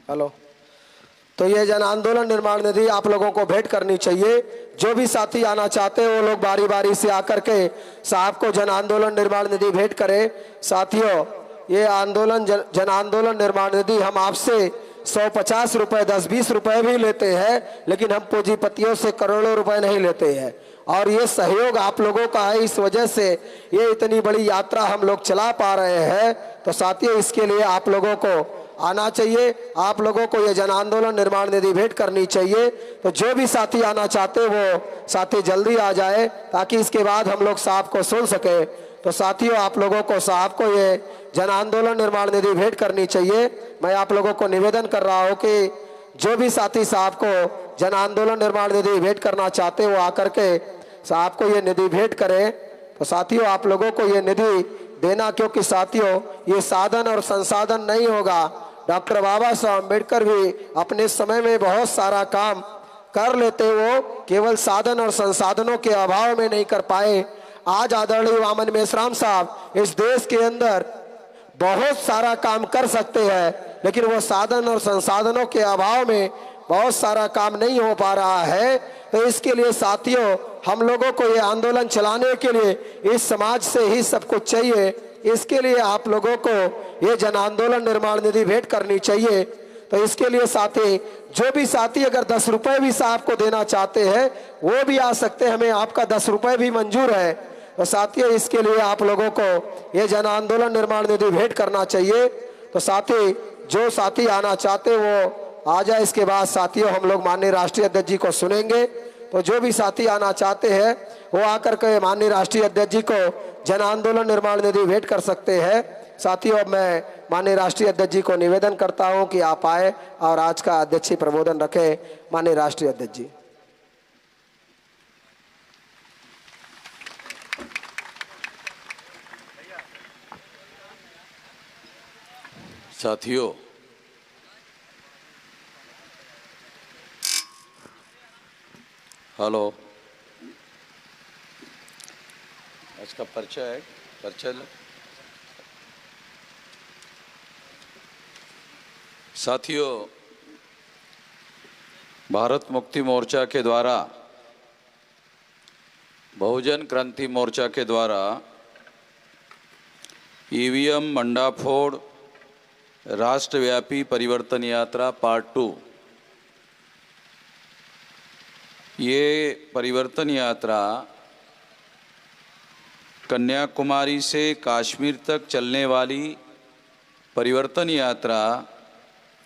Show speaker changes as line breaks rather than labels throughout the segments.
Hello. तो ये जन आंदोलन निर्माण निधि आप लोगों को भेंट करनी चाहिए। जो भी साथी आना चाहते हैं वो लोग बारी बारी से आकर के साहब को जन आंदोलन निर्माण निधि भेंट करें। साथियों, ये आंदोलन जन आंदोलन निर्माण निधि हम आपसे 150 रुपए 10-20 रुपए भी लेते हैं, लेकिन हम पूंजीपतियों से करोड़ों रुपए नहीं लेते हैं। और ये सहयोग आप लोगों का है, इस वजह से ये इतनी बड़ी यात्रा हम लोग चला पा रहे हैं। तो साथियों, इसके लिए आप लोगों को आना चाहिए, आप लोगों को ये जन आंदोलन निर्माण निधि भेंट करनी चाहिए। तो जो भी साथी आना चाहते वो साथी जल्दी आ जाए, ताकि इसके बाद हम लोग साहब को सुन सके। तो साथियों, आप लोगों को साहब को ये जन आंदोलन निर्माण निधि भेंट करनी चाहिए। मैं आप लोगों को निवेदन कर रहा हूँ कि जो भी साथी साहब को जन आंदोलन निर्माण निधि भेंट करना चाहते वो आकर के साहब को ये निधि भेंट करें। तो साथियों, आप लोगों को ये निधि देना, क्योंकि साथियों ये साधन और संसाधन नहीं होगा। डॉक्टर बाबा साहब अम्बेडकर भी अपने समय में बहुत सारा काम कर लेते, वो केवल साधन और संसाधनों के अभाव में नहीं कर पाए। आज आदरणीय वामन मेश्राम साहब इस देश के अंदर बहुत सारा काम कर सकते हैं, लेकिन वो साधन और संसाधनों के अभाव में बहुत सारा काम नहीं हो पा रहा है। तो इसके लिए साथियों, हम लोगों को ये आंदोलन चलाने के लिए इस समाज से ही सब कुछ चाहिए। इसके लिए आप लोगों को ये जन आंदोलन निर्माण निधि भेंट करनी चाहिए। तो इसके लिए साथी, जो भी साथी अगर 10 रुपए भी साहब को देना चाहते हैं वो भी आ सकते हैं, हमें आपका 10 रुपए भी मंजूर है। तो साथियों, इसके लिए आप लोगों को ये जन आंदोलन निर्माण निधि भेंट करना चाहिए। तो साथी, जो साथी आना चाहते वो आ जाए। इसके बाद साथियों, हम लोग माननीय राष्ट्रीय अध्यक्ष जी को सुनेंगे। तो जो भी साथी आना चाहते हैं वो आकर के माननीय राष्ट्रीय अध्यक्ष जी को जन आंदोलन निर्माण निधि भेंट कर सकते हैं। साथियों, अब मैं माननीय राष्ट्रीय अध्यक्ष जी को निवेदन करता हूं कि आप आए और आज का अध्यक्षीय प्रबोधन रखें। माननीय राष्ट्रीय अध्यक्ष जी।
साथियों, हेलो, आज का पर्चा है, पर्चा साथियों, भारत मुक्ति मोर्चा के द्वारा, बहुजन क्रांति मोर्चा के द्वारा ईवीएम मंडाफोड़ राष्ट्रव्यापी परिवर्तन यात्रा पार्ट 2, ये परिवर्तन यात्रा कन्याकुमारी से कश्मीर तक चलने वाली परिवर्तन यात्रा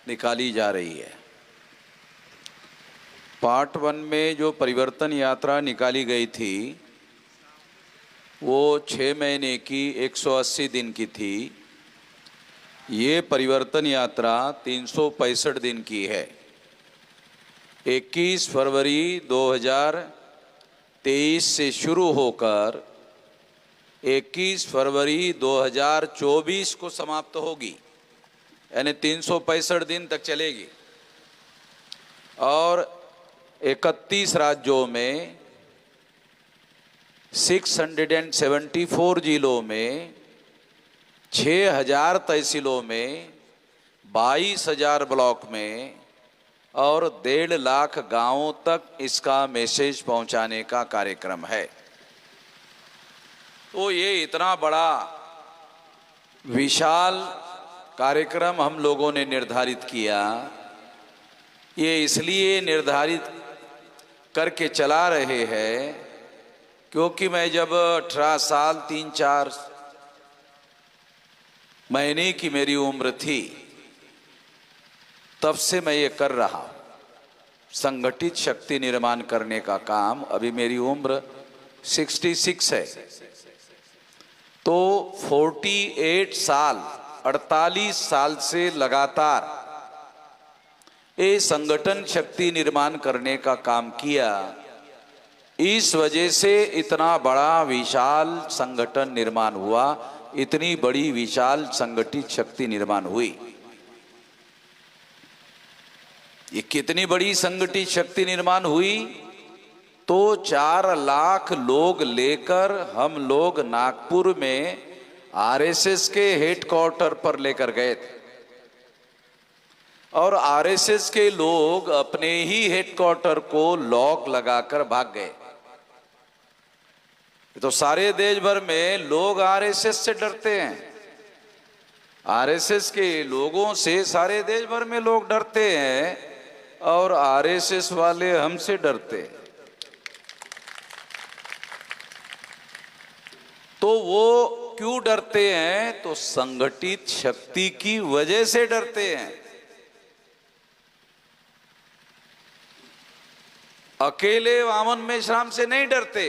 निकाली जा रही है। पार्ट 1 में जो परिवर्तन यात्रा निकाली गई थी वो 6 महीने की 180 दिन की थी। ये परिवर्तन यात्रा 365 दिन की है। 21 फरवरी 2023 से शुरू होकर 21 फरवरी 2024 को समाप्त होगी, यानी 365 दिन तक चलेगी। और 31 राज्यों में 674 जिलों में 6000 तहसीलों में 22,000 ब्लॉक में और 1.5 लाख गांवों तक इसका मैसेज पहुंचाने का कार्यक्रम है। तो ये इतना बड़ा विशाल कार्यक्रम हम लोगों ने निर्धारित किया। ये इसलिए निर्धारित करके चला रहे हैं क्योंकि मैं जब 18 साल 3-4 महीने की मेरी उम्र थी तब से मैं ये कर रहा हूँ, संगठित शक्ति निर्माण करने का काम। अभी मेरी उम्र 66 है, तो 48 साल से लगातार ये संगठन शक्ति निर्माण करने का काम किया। इस वजह से इतना बड़ा विशाल संगठन निर्माण हुआ, इतनी बड़ी विशाल संगठित शक्ति निर्माण हुई। ये कितनी बड़ी संगठित शक्ति निर्माण हुई तो 4 लाख लोग लेकर हम लोग नागपुर में आरएसएस के हेडक्वार्टर पर लेकर गए थे और आरएसएस के लोग अपने ही हेडक्वार्टर को लॉक लगाकर भाग गए। तो सारे देश भर में लोग आरएसएस से डरते हैं, आरएसएस के लोगों से सारे देश भर में लोग डरते हैं और आरएसएस वाले हमसे डरते हैं। तो वो क्यों डरते हैं? तो संगठित शक्ति की वजह से डरते हैं। अकेले वामन मेश्राम से नहीं डरते,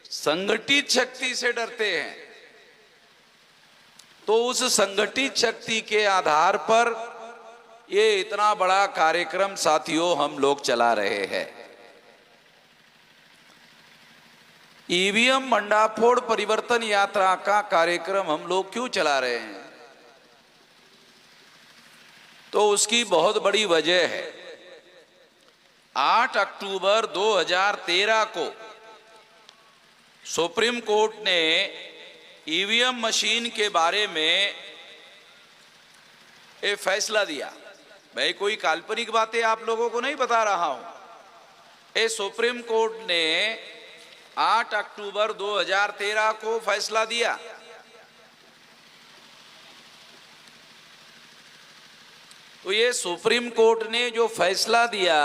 संगठित शक्ति से डरते हैं। तो उस संगठित शक्ति के आधार पर ये इतना बड़ा कार्यक्रम साथियों हम लोग चला रहे हैं। ईवीएम भंडाफोड़ परिवर्तन यात्रा का कार्यक्रम हम लोग क्यों चला रहे हैं? तो उसकी बहुत बड़ी वजह है। 8 अक्टूबर 2013 को सुप्रीम कोर्ट ने ईवीएम मशीन के बारे में एक फैसला दिया। मैं कोई काल्पनिक बातें आप लोगों को नहीं बता रहा हूं। ये सुप्रीम कोर्ट ने 8 अक्टूबर 2013 को फैसला दिया। तो ये सुप्रीम कोर्ट ने जो फैसला दिया,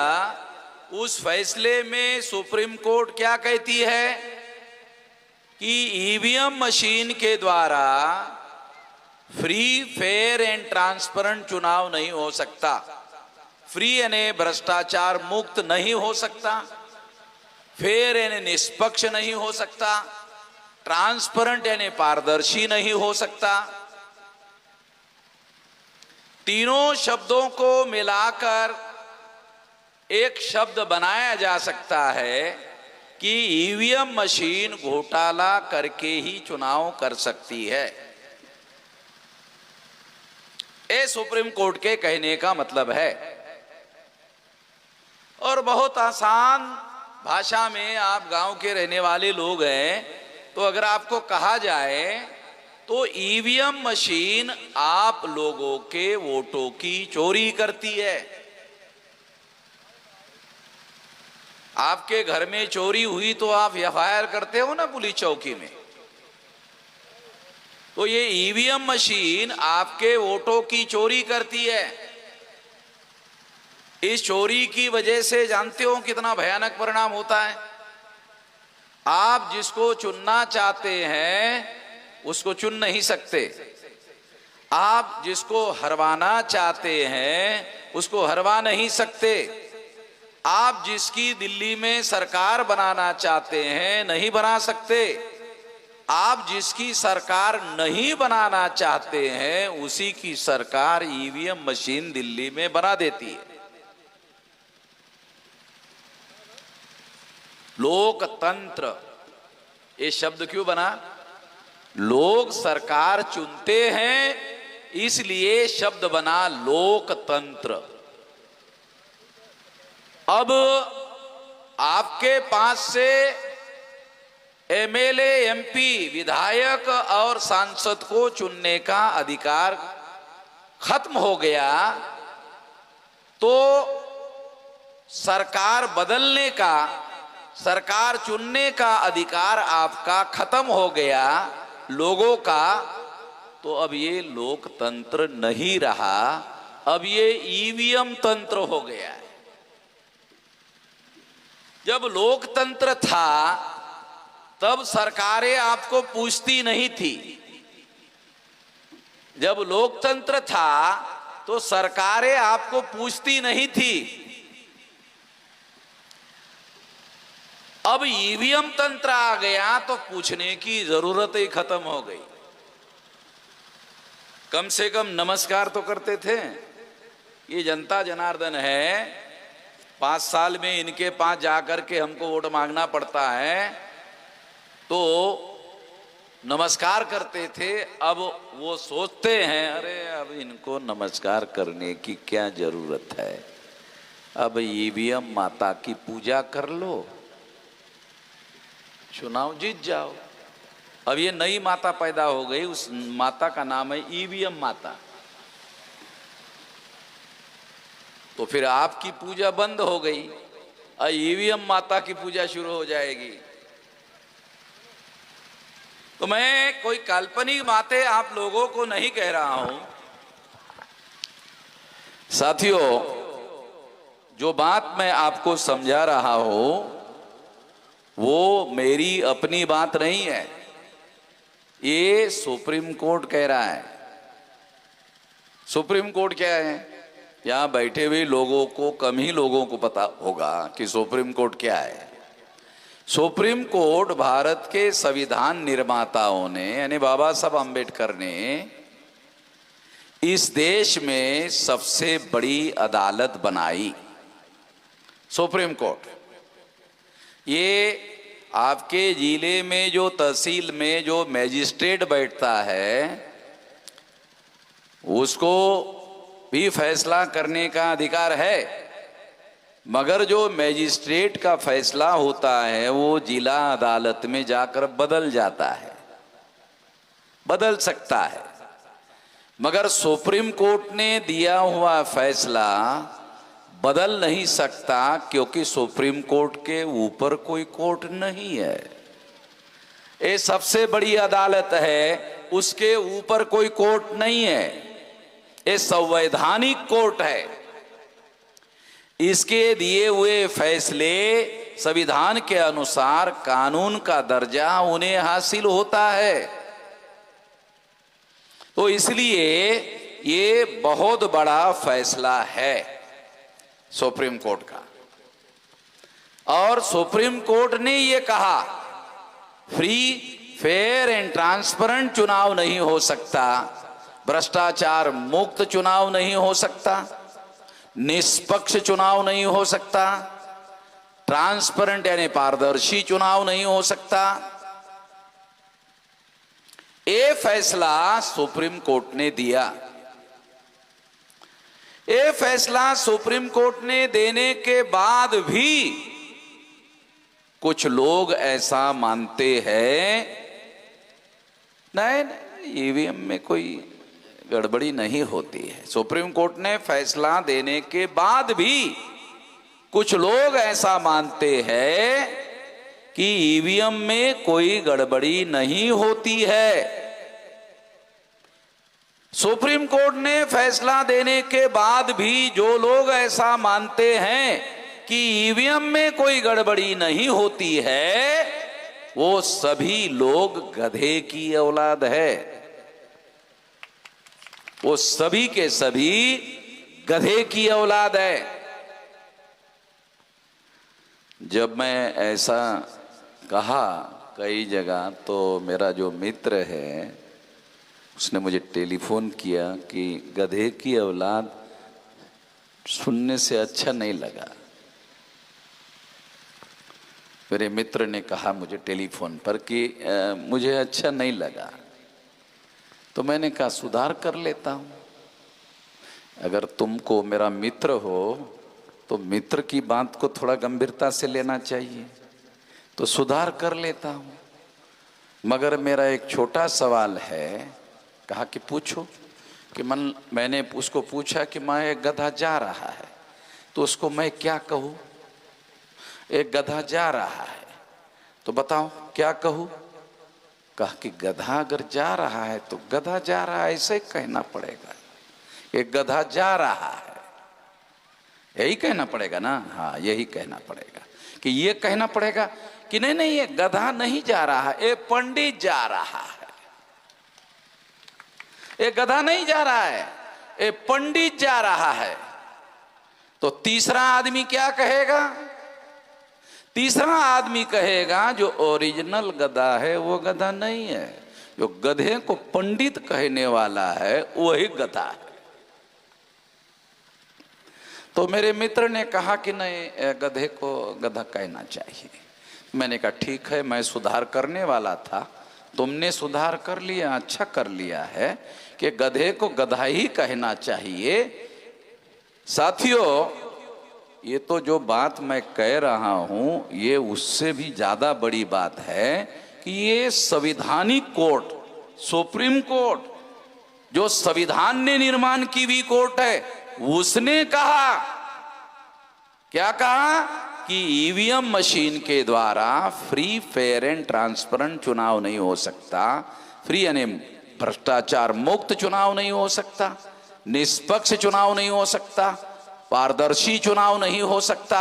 उस फैसले में सुप्रीम कोर्ट क्या कहती है कि ईवीएम मशीन के द्वारा फ्री, फेयर एंड ट्रांसपेरेंट चुनाव नहीं हो सकता, फ्री यानी भ्रष्टाचार मुक्त नहीं हो सकता, फेयर यानी निष्पक्ष नहीं हो सकता, ट्रांसपेरेंट यानी पारदर्शी नहीं हो सकता। तीनों शब्दों को मिलाकर एक शब्द बनाया जा सकता है कि ईवीएम मशीन घोटाला करके ही चुनाव कर सकती है। ये सुप्रीम कोर्ट के कहने का मतलब है। और बहुत आसान भाषा में, आप गांव के रहने वाले लोग हैं, तो अगर आपको कहा जाए तो ईवीएम मशीन आप लोगों के वोटों की चोरी करती है। आपके घर में चोरी हुई तो आप एफआईआर करते हो ना पुलिस चौकी में। तो ये ईवीएम मशीन आपके वोटों की चोरी करती है। इस चोरी की वजह से जानते हो कितना भयानक परिणाम होता है। आप जिसको चुनना चाहते हैं उसको चुन नहीं सकते, आप जिसको हरवाना चाहते हैं उसको हरवा नहीं सकते, आप जिसकी दिल्ली में सरकार बनाना चाहते हैं नहीं बना सकते, आप जिसकी सरकार नहीं बनाना चाहते हैं उसी की सरकार ईवीएम मशीन दिल्ली में बना देती है। लोकतंत्र ये शब्द क्यों बना? लोग सरकार चुनते हैं इसलिए शब्द बना लोकतंत्र। अब आपके पास से एमएलए, एमपी, विधायक और सांसद को चुनने का अधिकार खत्म हो गया, तो सरकार बदलने का, सरकार चुनने का अधिकार आपका खत्म हो गया लोगों का। तो अब ये लोकतंत्र नहीं रहा, अब ये ईवीएम तंत्र हो गया है। जब लोकतंत्र था तब सरकारें आपको पूछती नहीं थी। जब लोकतंत्र था तो सरकारें आपको पूछती नहीं थी। अब ईवीएम तंत्र आ गया तो पूछने की जरूरत ही खत्म हो गई। कम से कम नमस्कार तो करते थे। ये जनता जनार्दन है, 5 साल में इनके पास जाकर के हमको वोट मांगना पड़ता है, तो नमस्कार करते थे। अब वो सोचते हैं अरे अब इनको नमस्कार करने की क्या जरूरत है, अब ईवीएम माता की पूजा कर लो, चुनाव जीत जाओ। अब ये नई माता पैदा हो गई, उस माता का नाम है ईवीएम माता। तो फिर आपकी पूजा बंद हो गई और ईवीएम माता की पूजा शुरू हो जाएगी। तो मैं कोई काल्पनिक बातें आप लोगों को नहीं कह रहा हूं साथियों। जो बात मैं आपको समझा रहा हूं वो मेरी अपनी बात नहीं है, ये सुप्रीम कोर्ट कह रहा है। सुप्रीम कोर्ट क्या है? यहां बैठे हुए लोगों को, कम ही लोगों को पता होगा कि सुप्रीम कोर्ट क्या है। सुप्रीम कोर्ट भारत के संविधान निर्माताओं ने, यानी बाबा साहब अम्बेडकर ने इस देश में सबसे बड़ी अदालत बनाई, सुप्रीम कोर्ट। ये आपके जिले में जो तहसील में जो मैजिस्ट्रेट बैठता है उसको भी फैसला करने का अधिकार है, मगर जो मैजिस्ट्रेट का फैसला होता है वो जिला अदालत में जाकर बदल जाता है, बदल सकता है। मगर सुप्रीम कोर्ट ने दिया हुआ फैसला बदल नहीं सकता, क्योंकि सुप्रीम कोर्ट के ऊपर कोई कोर्ट नहीं है। ये सबसे बड़ी अदालत है, उसके ऊपर कोई कोर्ट नहीं है। ये संवैधानिक कोर्ट है। इसके दिए हुए फैसले संविधान के अनुसार कानून का दर्जा उन्हें हासिल होता है। तो इसलिए ये बहुत बड़ा फैसला है सुप्रीम कोर्ट का। और सुप्रीम कोर्ट ने ये कहा फ्री, फेयर एंड ट्रांसपेरेंट चुनाव नहीं हो सकता, भ्रष्टाचार मुक्त चुनाव नहीं हो सकता, निष्पक्ष चुनाव नहीं हो सकता, ट्रांसपेरेंट यानी पारदर्शी चुनाव नहीं हो सकता। ये फैसला सुप्रीम कोर्ट ने दिया। ये फैसला सुप्रीम कोर्ट ने देने के बाद भी कुछ लोग ऐसा मानते हैं नहीं, ईवीएम में कोई गड़बड़ी नहीं होती है। सुप्रीम कोर्ट ने फैसला देने के बाद भी कुछ लोग ऐसा मानते हैं कि ईवीएम में कोई गड़बड़ी नहीं होती है। सुप्रीम कोर्ट ने फैसला देने के बाद भी जो लोग ऐसा मानते हैं कि ईवीएम में कोई गड़बड़ी नहीं होती है, वो सभी लोग गधे की औलाद है। वो सभी के सभी गधे की औलाद है। जब मैं ऐसा कहा कई जगह, तो मेरा जो मित्र है उसने मुझे टेलीफोन किया कि गधे की औलाद सुनने से अच्छा नहीं लगा। मेरे मित्र ने कहा मुझे टेलीफोन पर कि मुझे अच्छा नहीं लगा। तो मैंने कहा सुधार कर लेता हूँ। अगर तुमको मेरा मित्र हो तो मित्र की बात को थोड़ा गंभीरता से लेना चाहिए, तो सुधार कर लेता हूँ। मगर मेरा एक छोटा सवाल है। कहा कि पूछो। कि मैंने उसको पूछा कि मैं एक गधा जा रहा है तो उसको मैं क्या कहूँ? एक गधा जा रहा है तो बताओ क्या कहूँ? कहा कि गधा अगर जा रहा है तो गधा जा रहा है ऐसे कहना पड़ेगा। एक गधा जा रहा है यही कहना पड़ेगा ना? हाँ, यही कहना पड़ेगा। कि ये कहना पड़ेगा कि नहीं नहीं, ये गधा नहीं जा रहा है, ये पंडित जा रहा है। ये गधा नहीं जा रहा है, ये पंडित जा रहा है। तो तीसरा आदमी क्या कहेगा? तीसरा आदमी कहेगा जो ओरिजिनल गधा है वो गधा नहीं है, जो गधे को पंडित कहने वाला है वही गधा है। तो मेरे मित्र ने कहा कि नहीं, गधे को गधा कहना चाहिए। मैंने कहा ठीक है, मैं सुधार करने वाला था, तुमने सुधार कर लिया, अच्छा कर लिया है कि गधे को गधा ही कहना चाहिए। साथियों, ये तो जो बात मैं कह रहा हूं ये उससे भी ज्यादा बड़ी बात है कि ये संवैधानिक कोर्ट, सुप्रीम कोर्ट, जो संविधान ने निर्माण की हुई कोर्ट है, उसने कहा, क्या कहा कि ईवीएम मशीन के द्वारा फ्री, फेयर एंड ट्रांसपेरेंट चुनाव नहीं हो सकता, फ्री यानी भ्रष्टाचार मुक्त चुनाव नहीं हो सकता, निष्पक्ष चुनाव नहीं हो सकता, पारदर्शी चुनाव नहीं हो सकता।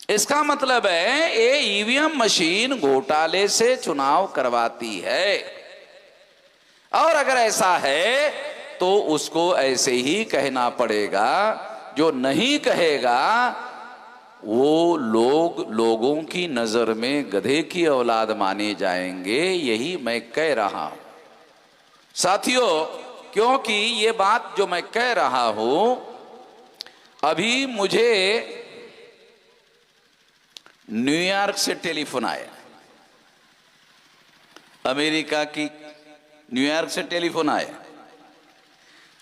इसका मतलब है ये ईवीएम मशीन घोटाले से चुनाव करवाती है, और अगर ऐसा है तो उसको ऐसे ही कहना पड़ेगा। जो नहीं कहेगा वो लोगों की नजर में गधे की औलाद माने जाएंगे। यही मैं कह रहा हूं साथियों, क्योंकि ये बात जो मैं कह रहा हूं, अभी मुझे न्यूयॉर्क से टेलीफोन आया, अमेरिका की न्यूयॉर्क से टेलीफोन आया,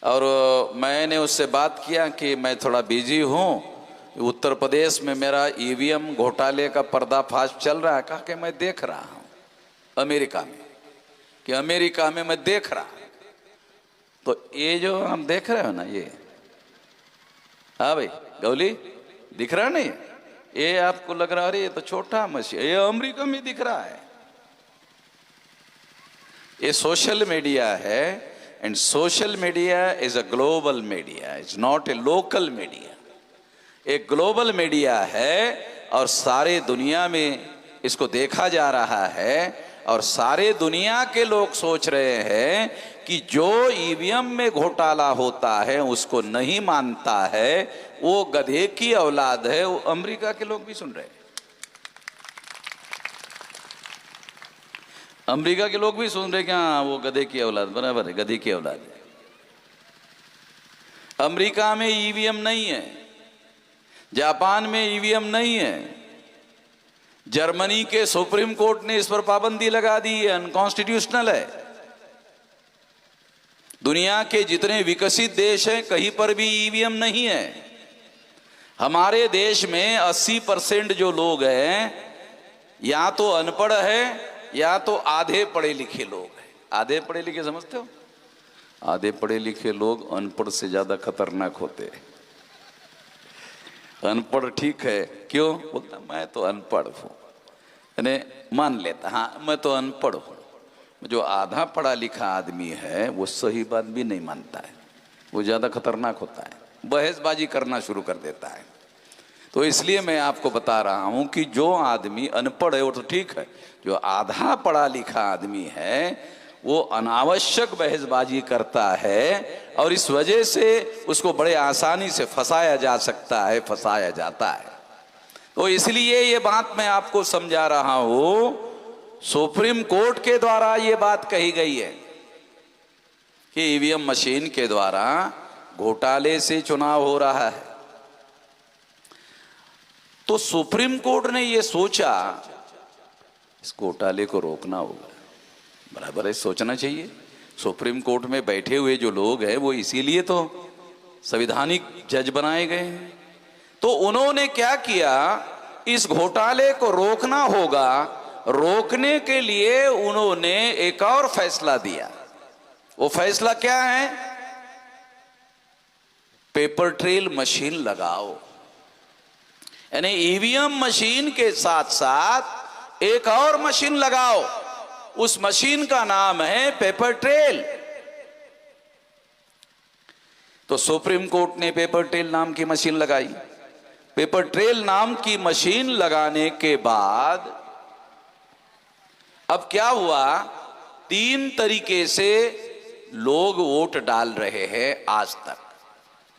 और मैंने उससे बात किया कि मैं थोड़ा बिजी हूं, उत्तर प्रदेश में मेरा ईवीएम घोटाले का पर्दाफाश चल रहा है। कहा कि मैं देख रहा हूं अमेरिका में, कि अमेरिका में मैं देख रहा हूं। तो ये जो हम देख रहे हो ना, ये हाँ भाई गौली दिख रहा नहीं, ये आपको लग रहा है ये तो छोटा मशीन, ये अमेरिका में दिख रहा है। ये सोशल मीडिया है, and social media is a global media, it's not a local media. एक ग्लोबल मीडिया है और सारे दुनिया में इसको देखा जा रहा है, और सारे दुनिया के लोग सोच रहे हैं कि जो ईवीएम में घोटाला होता है उसको नहीं मानता है, वो गधे की औलाद है। वो अमेरिका के लोग भी सुन रहे हैं, अमेरिका के लोग भी सुन रहे कि हाँ वो गधे की औलाद, बराबर है, गधे की औलाद है। अमेरिका में ईवीएम नहीं है, जापान में ईवीएम नहीं है, जर्मनी के सुप्रीम कोर्ट ने इस पर पाबंदी लगा दी है, अनकॉन्स्टिट्यूशनल है। दुनिया के जितने विकसित देश हैं कहीं पर भी ईवीएम नहीं है। हमारे देश में 80% जो लोग हैं या तो अनपढ़ है या तो आधे पढ़े लिखे लोग हैं। आधे पढ़े लिखे समझते हो? आधे पढ़े लिखे लोग अनपढ़ से ज्यादा खतरनाक होते हैं। अनपढ़ ठीक है, क्यों बोलता मैं तो अनपढ़ हूं, यानी मान लेता हाँ मैं तो अनपढ़ हूं। जो आधा पढ़ा लिखा आदमी है वो सही बात भी नहीं मानता है, वो ज्यादा खतरनाक होता है, बहसबाजी करना शुरू कर देता है। तो इसलिए मैं आपको बता रहा हूं कि जो आदमी अनपढ़ है वो तो ठीक है, जो आधा पढ़ा लिखा आदमी है वो अनावश्यक बहसबाजी करता है, और इस वजह से उसको बड़े आसानी से फंसाया जा सकता है, फंसाया जाता है। तो इसलिए ये बात मैं आपको समझा रहा हूं, सुप्रीम कोर्ट के द्वारा ये बात कही गई है कि ईवीएम मशीन के द्वारा घोटाले से चुनाव हो रहा है। तो सुप्रीम कोर्ट ने ये सोचा इस घोटाले को रोकना होगा, बराबर है, सोचना चाहिए। सुप्रीम कोर्ट में बैठे हुए जो लोग हैं वो इसीलिए तो संवैधानिक जज बनाए गए हैं। तो उन्होंने क्या किया, इस घोटाले को रोकना होगा, रोकने के लिए उन्होंने एक और फैसला दिया। वो फैसला क्या है? पेपर ट्रेल मशीन लगाओ, यानी ईवीएम मशीन के साथ साथ एक और मशीन लगाओ। उस मशीन का नाम है पेपर ट्रेल। तो सुप्रीम कोर्ट ने पेपर ट्रेल नाम की मशीन लगाई। पेपर ट्रेल नाम की मशीन लगाने के बाद अब क्या हुआ, 3 तरीके से लोग वोट डाल रहे हैं आज तक।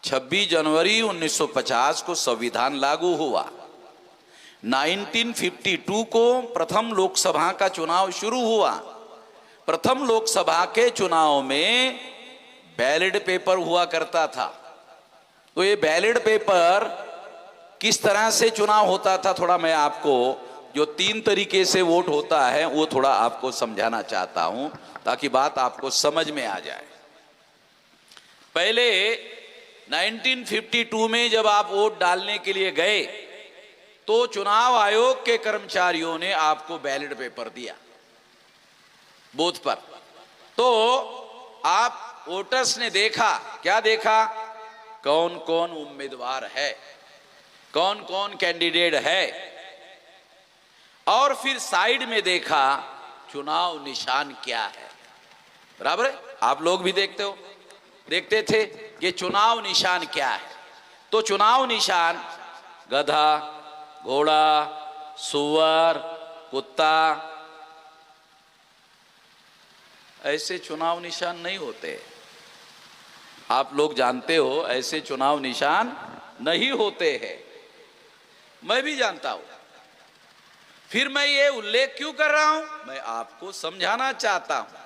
26 जनवरी 1950 को संविधान लागू हुआ। 1952 को प्रथम लोकसभा का चुनाव शुरू हुआ। प्रथम लोकसभा के चुनाव में बैलेट पेपर हुआ करता था। तो ये बैलेट पेपर किस तरह से चुनाव होता था, थोड़ा मैं आपको जो 3 तरीके से वोट होता है वो थोड़ा आपको समझाना चाहता हूं, ताकि बात आपको समझ में आ जाए। पहले 1952 में जब आप वोट डालने के लिए गए तो चुनाव आयोग के कर्मचारियों ने आपको बैलेट पेपर दिया बूथ पर। तो आप वोटर्स ने देखा, क्या देखा? कौन कौन उम्मीदवार है, कौन कौन कैंडिडेट है, और फिर साइड में देखा चुनाव निशान क्या है। बराबर है? आप लोग भी देखते थे कि चुनाव निशान क्या है। तो चुनाव निशान गधा, घोड़ा, सुअर, कुत्ता, ऐसे चुनाव निशान नहीं होते। आप लोग जानते हो ऐसे चुनाव निशान नहीं होते हैं, मैं भी जानता हूं। फिर मैं ये उल्लेख क्यों कर रहा हूं? मैं आपको समझाना चाहता हूं।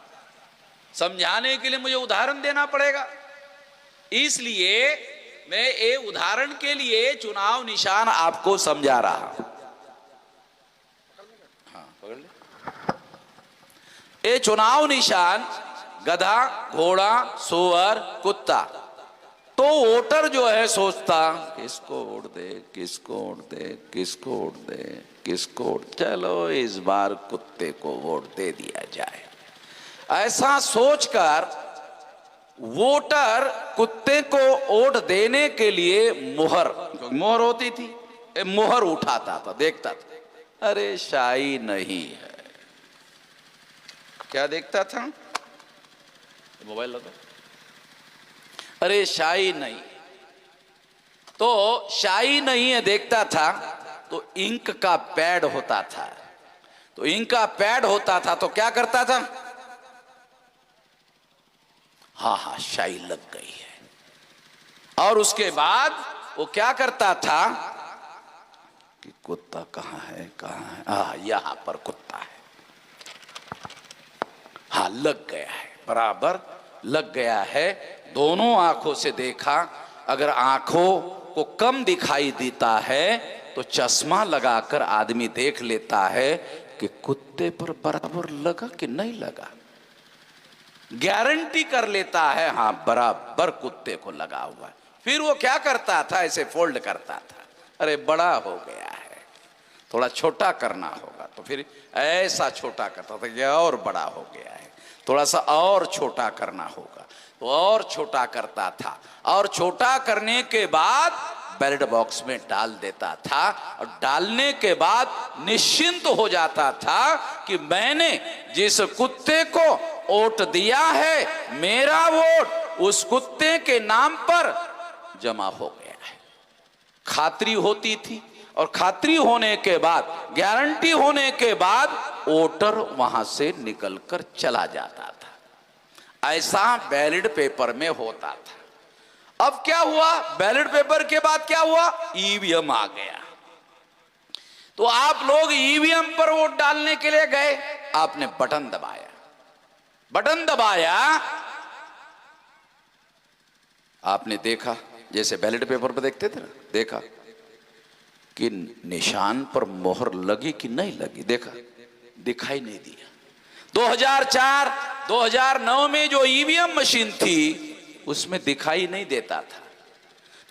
समझाने के लिए मुझे उदाहरण देना पड़ेगा, इसलिए मैं ये उदाहरण के लिए चुनाव निशान आपको समझा रहा हूं। हाँ, पकड़ ले। ये चुनाव निशान गधा, घोड़ा, सुअर, कुत्ता। तो वोटर जो है सोचता किसको वोट दे, किसको वोट दे, किसको वोट दे, किसको वोट, चलो इस बार कुत्ते को वोट दे दिया जाए। ऐसा सोचकर वोटर कुत्ते को वोट देने के लिए मोहर होती थी, मोहर उठाता था, देखता था, अरे शाही नहीं है। क्या देखता था? मोबाइल लगा, अरे शाही नहीं, तो शाही नहीं है देखता था। तो इंक का पैड होता था, तो इंक का पैड होता था तो क्या करता था? हाँ शाही लग गई है। और उसके बाद वो क्या करता था कि कुत्ता कहां है, कहां है, यहां पर कुत्ता है, हाँ लग गया है, बराबर लग गया है। दोनों आंखों से देखा, अगर आंखों को कम दिखाई देता है तो चश्मा लगाकर आदमी देख लेता है कि कुत्ते पर बराबर लगा कि नहीं लगा, गारंटी कर लेता है हाँ बराबर कुत्ते को लगा हुआ है। फिर वो क्या करता था? ऐसे फोल्ड करता था, अरे बड़ा हो गया है, थोड़ा छोटा करना होगा, तो फिर ऐसा छोटा करता था कि और बड़ा हो गया है, थोड़ा सा और छोटा करना होगा, तो और छोटा करता था, और छोटा करने के बाद बैलेट बॉक्स में डाल देता था। और डालने के बाद निश्चिंत हो जाता था कि मैंने जिस कुत्ते को वोट दिया है, मेरा वोट उस कुत्ते के नाम पर जमा हो गया है। खातरी होती थी, और खातरी होने के बाद, गारंटी होने के बाद वोटर वहां से निकलकर चला जाता था। ऐसा बैलेट पेपर में होता था। अब क्या हुआ? बैलेट पेपर के बाद क्या हुआ? ईवीएम आ गया। तो आप लोग ईवीएम पर वोट डालने के लिए गए, आपने बटन दबाया, बटन दबाया, आपने देखा, जैसे बैलेट पेपर पर देखते थे ना, देखा कि निशान पर मोहर लगी कि नहीं लगी, देखा, दिखाई नहीं दिया। 2004 2009 में जो ईवीएम मशीन थी उसमें दिखाई नहीं देता था,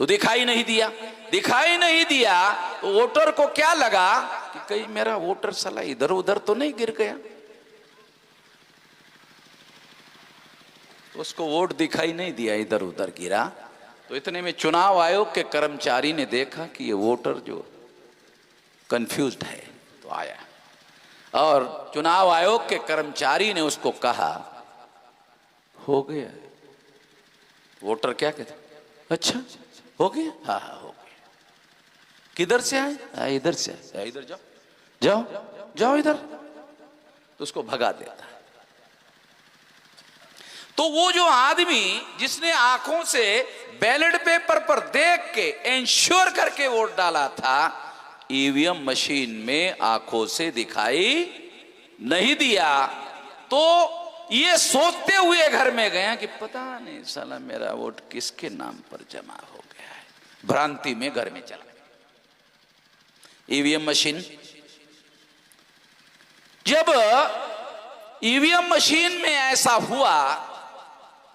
तो दिखाई नहीं दिया, दिखाई नहीं दिया तो वोटर को क्या लगा कि कहीं मेरा वोटर साला इधर उधर तो नहीं गिर गया, तो उसको वोट दिखाई नहीं दिया, इधर उधर गिरा। तो इतने में चुनाव आयोग के कर्मचारी ने देखा कि ये वोटर जो कंफ्यूज्ड है, तो आया, और चुनाव आयोग के कर्मचारी ने उसको कहा हो गया। वोटर क्या कहते? अच्छा हो गया, हाँ हाँ हो गया। किधर से आए? इधर से आए। इधर जाओ, जाओ जाओ इधर, तो उसको भगा देता है। तो वो जो आदमी जिसने आंखों से बैलेट पेपर पर देख के इंश्योर करके वोट डाला था, ईवीएम मशीन में आंखों से दिखाई नहीं दिया, तो ये सोचते हुए घर में गया कि पता नहीं साला मेरा वोट किसके नाम पर जमा हो गया है। भ्रांति में घर में चला गया। ईवीएम मशीन, जब ईवीएम मशीन में ऐसा हुआ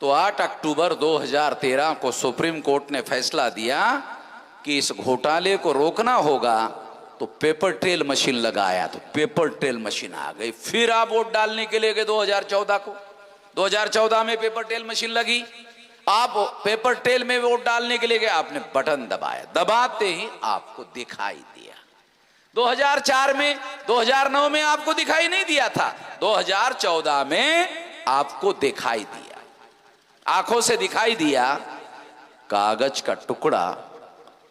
तो 8 अक्टूबर 2013 को सुप्रीम कोर्ट ने फैसला दिया कि इस घोटाले को रोकना होगा, तो पेपर ट्रेल मशीन लगाया, तो पेपर ट्रेल मशीन आ गई। फिर आप वोट डालने के लिए गए 2014 को, 2014 में पेपर ट्रेल मशीन लगी, आप पेपर ट्रेल में वोट डालने के लिए गए, आपने बटन दबाया, दबाते ही आपको दिखाई दिया। 2004 में, 2009 में आपको दिखाई नहीं दिया था, 2014 में आपको दिखाई दिया, आंखों से दिखाई दिया, कागज का टुकड़ा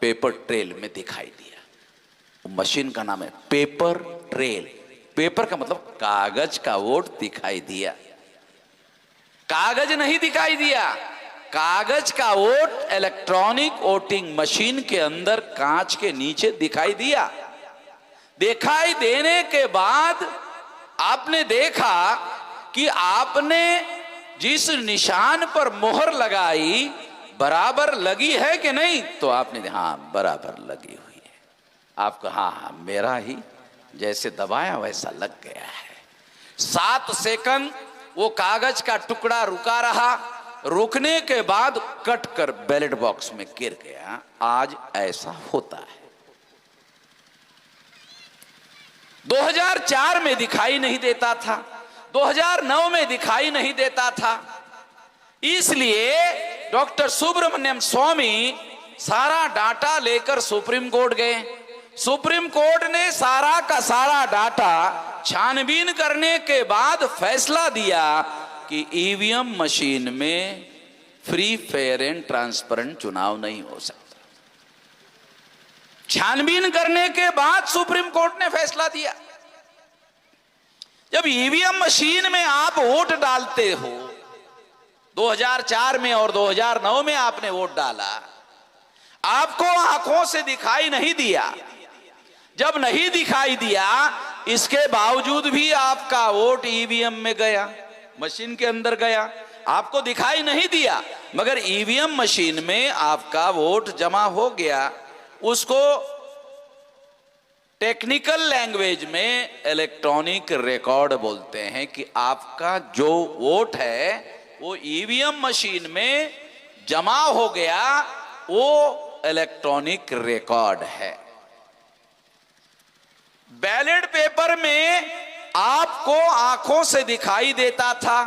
पेपर ट्रेल में दिखाई दिया। मशीन का नाम है पेपर ट्रेल। पेपर का मतलब कागज का वोट दिखाई दिया, कागज नहीं दिखाई दिया, कागज का वोट इलेक्ट्रॉनिक वोटिंग मशीन के अंदर कांच के नीचे दिखाई दिया। दिखाई देने के बाद आपने देखा कि आपने जिस निशान पर मोहर लगाई बराबर लगी है कि नहीं, तो आपने हाँ बराबर लगी हुई है। आपको हाँ मेरा ही जैसे दबाया वैसा लग गया है। 7 सेकंड वो कागज का टुकड़ा रुका रहा, रुकने के बाद कट कर बैलेट बॉक्स में गिर गया। आज ऐसा होता है। 2004 में दिखाई नहीं देता था, 2009 में दिखाई नहीं देता था, इसलिए डॉक्टर सुब्रमण्यम स्वामी सारा डाटा लेकर सुप्रीम कोर्ट गए। सुप्रीम कोर्ट ने सारा का सारा डाटा छानबीन करने के बाद फैसला दिया कि ईवीएम मशीन में फ्री, फेयर एंड ट्रांसपेरेंट चुनाव नहीं हो सकता। छानबीन करने के बाद सुप्रीम कोर्ट ने फैसला दिया। जब ईवीएम मशीन में आप वोट डालते हो, 2004 में और 2009 में आपने वोट डाला, आपको आंखों से दिखाई नहीं दिया। जब नहीं दिखाई दिया, इसके बावजूद भी आपका वोट ईवीएम में गया, मशीन के अंदर गया, आपको दिखाई नहीं दिया, मगर ईवीएम मशीन में आपका वोट जमा हो गया। उसको टेक्निकल लैंग्वेज में इलेक्ट्रॉनिक रिकॉर्ड बोलते हैं कि आपका जो वोट है वो ईवीएम मशीन में जमा हो गया, वो इलेक्ट्रॉनिक रिकॉर्ड है। बैलेट पेपर में आपको आंखों से दिखाई देता था,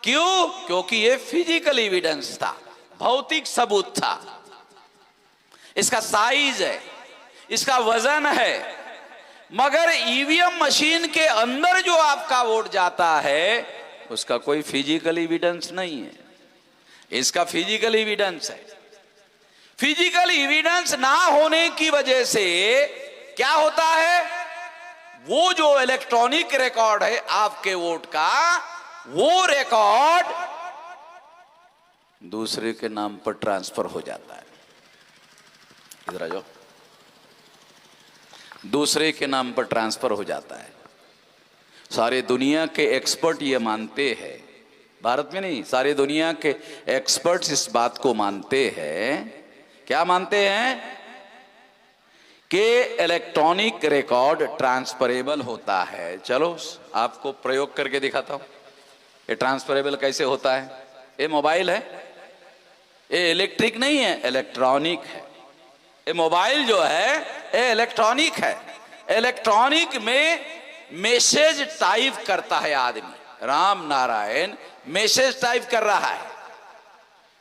क्यों? क्योंकि ये फिजिकल एविडेंस था, भौतिक सबूत था। इसका साइज है, इसका वजन है, मगर ईवीएम मशीन के अंदर जो आपका वोट जाता है उसका कोई फिजिकल एविडेंस नहीं है। इसका फिजिकल एविडेंस है। फिजिकल एविडेंस ना होने की वजह से क्या होता है, वो जो इलेक्ट्रॉनिक रिकॉर्ड है आपके वोट का, वो रिकॉर्ड दूसरे के नाम पर ट्रांसफर हो जाता है। इधर आ जाओ। दूसरे के नाम पर ट्रांसफर हो जाता है। सारे दुनिया के एक्सपर्ट ये मानते हैं, भारत में नहीं, सारे दुनिया के एक्सपर्ट्स इस बात को मानते हैं। क्या मानते हैं? कि इलेक्ट्रॉनिक रिकॉर्ड ट्रांसफरेबल होता है। चलो आपको प्रयोग करके दिखाता हूं। ये ट्रांसफरेबल कैसे होता है। ये मोबाइल है, ये इलेक्ट्रिक नहीं है, इलेक्ट्रॉनिक है। ये मोबाइल जो है ये इलेक्ट्रॉनिक है। इलेक्ट्रॉनिक में मैसेज टाइप करता है आदमी। राम नारायण मैसेज टाइप कर रहा है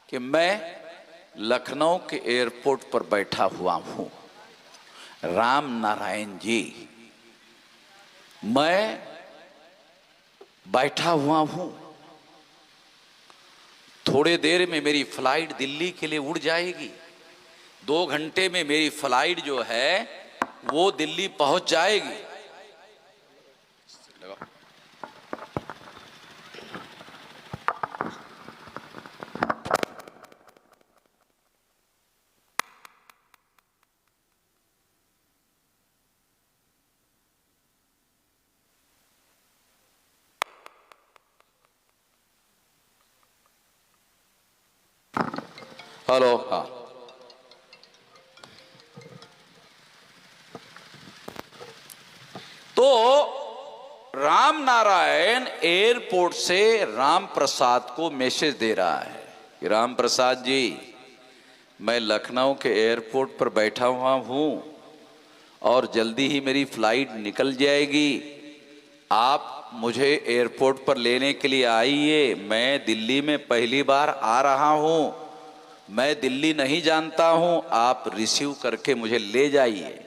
कि मैं लखनऊ के एयरपोर्ट पर बैठा हुआ हूं। राम नारायण जी, मैं बैठा हुआ हूं, थोड़े देर में मेरी फ्लाइट दिल्ली के लिए उड़ जाएगी। 2 घंटे में मेरी फ्लाइट जो है वो दिल्ली पहुंच जाएगी। हेलो, हाँ, तो राम नारायण एयरपोर्ट से राम प्रसाद को मैसेज दे रहा है कि राम प्रसाद जी, मैं लखनऊ के एयरपोर्ट पर बैठा हुआ हूं और जल्दी ही मेरी फ्लाइट निकल जाएगी। आप मुझे एयरपोर्ट पर लेने के लिए आइए। मैं दिल्ली में पहली बार आ रहा हूं, मैं दिल्ली नहीं जानता हूं, आप रिसीव करके मुझे ले जाइए।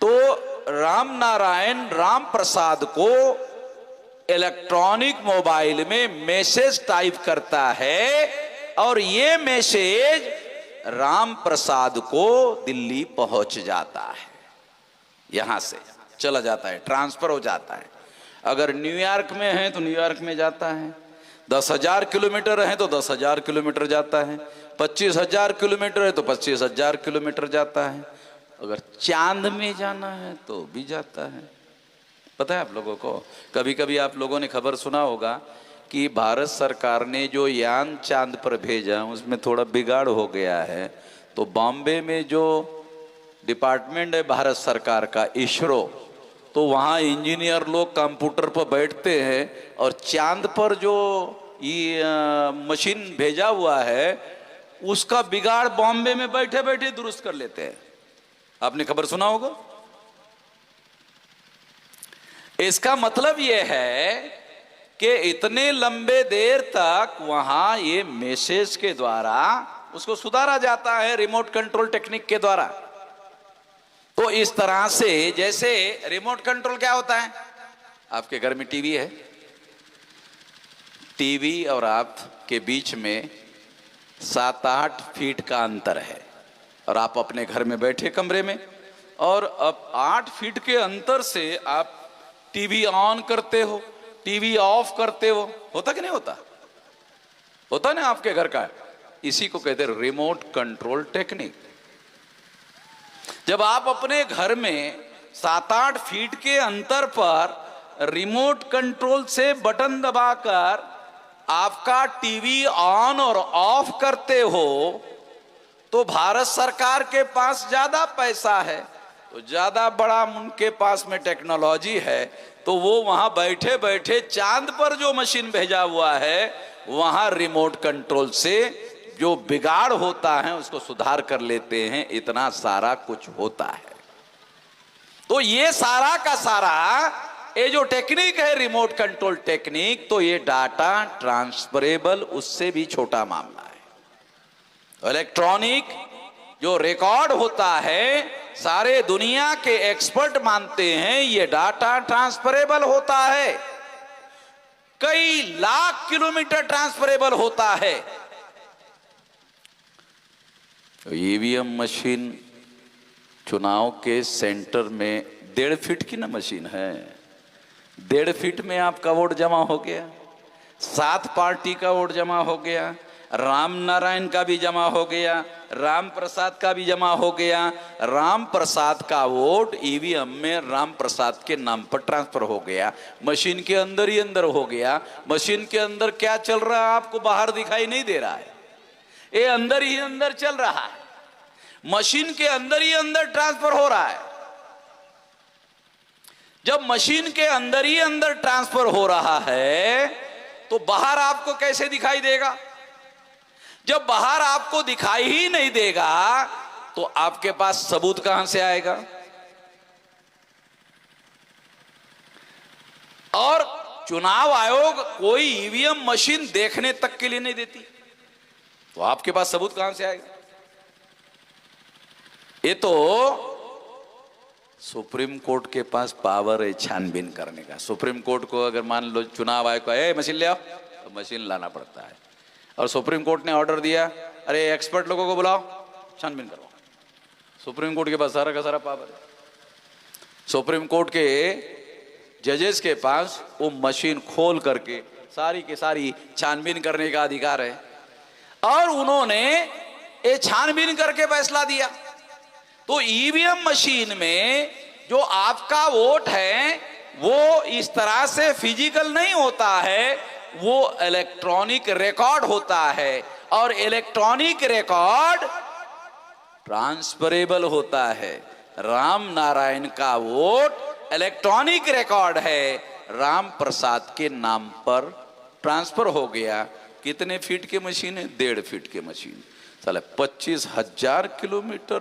तो राम नारायण राम प्रसाद को इलेक्ट्रॉनिक मोबाइल में मैसेज टाइप करता है और ये मैसेज राम प्रसाद को दिल्ली पहुंच जाता है, यहां से चला जाता है, ट्रांसफर हो जाता है। अगर न्यूयॉर्क में है तो न्यूयॉर्क में जाता है, 10,000 किलोमीटर है तो 10,000 किलोमीटर जाता है, 25,000 किलोमीटर है तो 25,000 किलोमीटर जाता है, अगर चांद में जाना है तो भी जाता है। पता है आप लोगों को, कभी कभी आप लोगों ने खबर सुना होगा कि भारत सरकार ने जो यान चांद पर भेजा उसमें थोड़ा बिगाड़ हो गया है। तो बॉम्बे में जो डिपार्टमेंट है भारत सरकार का, इसरो, तो वहाँ इंजीनियर लोग कंप्यूटर पर बैठते हैं और चांद पर जो ये मशीन भेजा हुआ है उसका बिगाड़ बॉम्बे में बैठे बैठे दुरुस्त कर लेते हैं। आपने खबर सुना होगा। इसका मतलब यह है कि इतने लंबे देर तक वहां ये मैसेज के द्वारा उसको सुधारा जाता है, रिमोट कंट्रोल टेक्निक के द्वारा। तो इस तरह से, जैसे रिमोट कंट्रोल क्या होता है, आपके घर में टीवी है, टीवी और आप के बीच में 7-8 फीट का अंतर है और आप अपने घर में बैठे कमरे में, और अब 8 फीट के अंतर से आप टीवी ऑन करते हो, टीवी ऑफ करते हो, होता कि नहीं होता? होता ना आपके घर का। इसी को कहते हैं रिमोट कंट्रोल टेक्निक। जब आप अपने घर में 7-8 फीट के अंतर पर रिमोट कंट्रोल से बटन दबाकर आपका टीवी ऑन और ऑफ करते हो, तो भारत सरकार के पास ज्यादा पैसा है, तो ज्यादा बड़ा उनके पास में टेक्नोलॉजी है, तो वो वहां बैठे बैठे चांद पर जो मशीन भेजा हुआ है वहां रिमोट कंट्रोल से जो बिगाड़ होता है उसको सुधार कर लेते हैं। इतना सारा कुछ होता है। तो ये सारा का सारा ये जो टेक्निक है रिमोट कंट्रोल टेक्निक, तो ये डाटा ट्रांसफरेबल उससे भी छोटा मामला है। इलेक्ट्रॉनिक जो रिकॉर्ड होता है, सारे दुनिया के एक्सपर्ट मानते हैं ये डाटा ट्रांसफरेबल होता है, कई लाख किलोमीटर ट्रांसफरेबल होता है। ईवीएम मशीन चुनाव के सेंटर में 1.5 फीट की ना मशीन है, 1.5 फीट में आपका वोट जमा हो गया, 7 पार्टी का वोट जमा हो गया, राम नारायण का भी जमा हो गया, राम प्रसाद का भी जमा हो गया। राम प्रसाद का वोट ईवीएम में राम प्रसाद के नाम पर ट्रांसफर हो गया, मशीन के अंदर ही अंदर हो गया। मशीन के अंदर क्या चल रहा है आपको बाहर दिखाई नहीं दे रहा है, ये अंदर ही अंदर चल रहा है, मशीन के अंदर ही अंदर ट्रांसफर हो रहा है। जब मशीन के अंदर ही अंदर ट्रांसफर हो रहा है तो बाहर आपको कैसे दिखाई देगा? जब बाहर आपको दिखाई ही नहीं देगा तो आपके पास सबूत कहां से आएगा? और चुनाव आयोग कोई ईवीएम मशीन देखने तक के लिए नहीं देती, तो आपके पास सबूत कहां से आएगा? ये तो सुप्रीम कोर्ट के पास पावर है छानबीन करने का। सुप्रीम कोर्ट को अगर मान लो चुनाव आयोग का मशीन ले आओ, तो मशीन लाना पड़ता है, और सुप्रीम कोर्ट ने ऑर्डर दिया अरे एक्सपर्ट लोगों को बुलाओ छानबीन करो। सुप्रीम कोर्ट के पास सारा का सारा पावर है। सुप्रीम कोर्ट के जजेस के पास वो मशीन खोल करके सारी के सारी छानबीन करने का अधिकार है, और उन्होंने ये छानबीन करके फैसला दिया। तो ईवीएम मशीन में जो आपका वोट है वो इस तरह से फिजिकल नहीं होता है, वो इलेक्ट्रॉनिक रिकॉर्ड होता है, और इलेक्ट्रॉनिक रिकॉर्ड ट्रांसफरेबल होता है। राम नारायण का वोट इलेक्ट्रॉनिक रिकॉर्ड है राम प्रसाद के नाम पर ट्रांसफर हो गया। कितने फीट की मशीन है? 1.5 फीट की मशीन। साला 25,000 किलोमीटर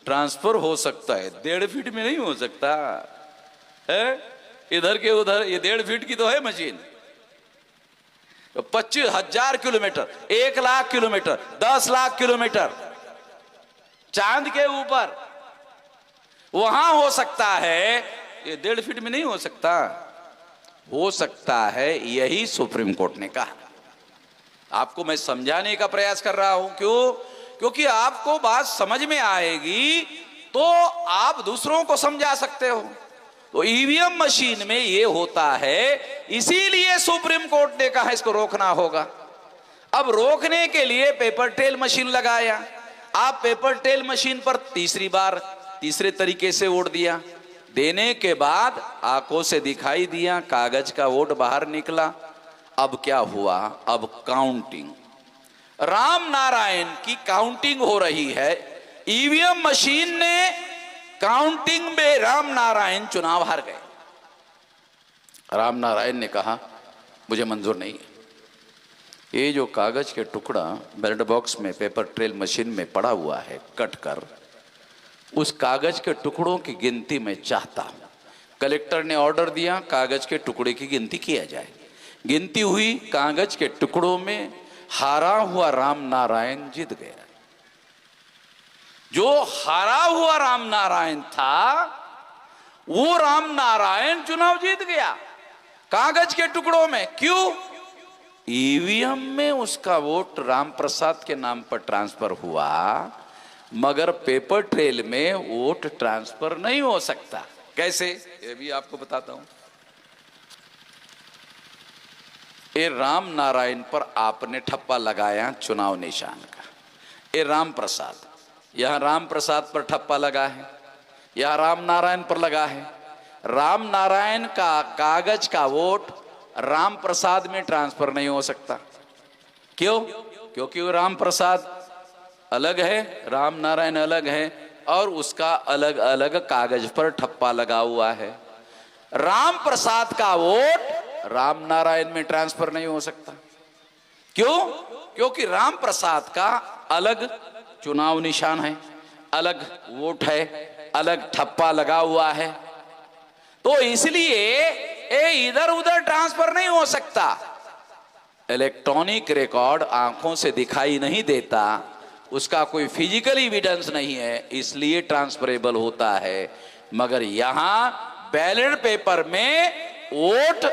ट्रांसफर हो सकता है, 1.5 फीट में नहीं हो सकता है। इधर के उधर ये 1.5 फीट की तो है मशीन। तो 25,000 kilometre, 1 lakh kilometre, 10 lakh kilometre चांद के ऊपर वहां हो सकता है, ये 1.5 फीट में नहीं हो सकता। हो सकता है, यही सुप्रीम कोर्ट ने कहा। आपको मैं समझाने का प्रयास कर रहा हूं। क्यों? क्योंकि आपको बात समझ में आएगी तो आप दूसरों को समझा सकते हो। तो ईवीएम मशीन में ये होता है, इसीलिए सुप्रीम कोर्ट ने कहा इसको रोकना होगा। अब रोकने के लिए पेपर ट्रेल मशीन लगाया। आप पेपर ट्रेल मशीन पर तीसरी बार तीसरे तरीके से वोट दिया। देने के बाद आंखों से दिखाई दिया, कागज का वोट बाहर निकला। अब क्या हुआ? अब काउंटिंग, राम नारायण की काउंटिंग हो रही है। ईवीएम मशीन ने काउंटिंग में राम नारायण चुनाव हार गए। राम नारायण ने कहा मुझे मंजूर नहीं है। ये जो कागज के टुकड़ा बैलेट बॉक्स में पेपर ट्रेल मशीन में पड़ा हुआ है, कट कर उस कागज के टुकड़ों की गिनती मैं चाहता हूं। कलेक्टर ने ऑर्डर दिया कागज के टुकड़े की गिनती किया जाए। गिनती हुई, कागज के टुकड़ों में हारा हुआ राम नारायण जीत गया। जो हारा हुआ राम नारायण था वो राम नारायण चुनाव जीत गया कागज के टुकड़ों में। क्यों? ईवीएम में उसका वोट राम प्रसाद के नाम पर ट्रांसफर हुआ, मगर पेपर ट्रेल में वोट ट्रांसफर नहीं हो सकता। कैसे? ये भी आपको बताता हूं। ये राम नारायण पर आपने ठप्पा लगाया चुनाव निशान का। ये राम प्रसाद, यहां राम प्रसाद पर ठप्पा लगा है, यहां राम नारायण पर लगा है। राम नारायण का कागज का वोट राम प्रसाद में ट्रांसफर नहीं हो सकता। क्यों? क्योंकि वो राम प्रसाद अलग है, राम नारायण अलग है, और उसका अलग अलग कागज पर ठप्पा लगा हुआ है। राम प्रसाद का वोट राम नारायण में ट्रांसफर नहीं हो सकता। क्यों? क्योंकि राम प्रसाद का अलग चुनाव निशान है, अलग वोट है, अलग ठप्पा लगा हुआ है। तो इसलिए ये इधर उधर ट्रांसफर नहीं हो सकता। इलेक्ट्रॉनिक रिकॉर्ड आंखों से दिखाई नहीं देता, उसका कोई फिजिकल एविडेंस नहीं है, इसलिए ट्रांसफरेबल होता है। मगर यहां बैलेट पेपर में वोट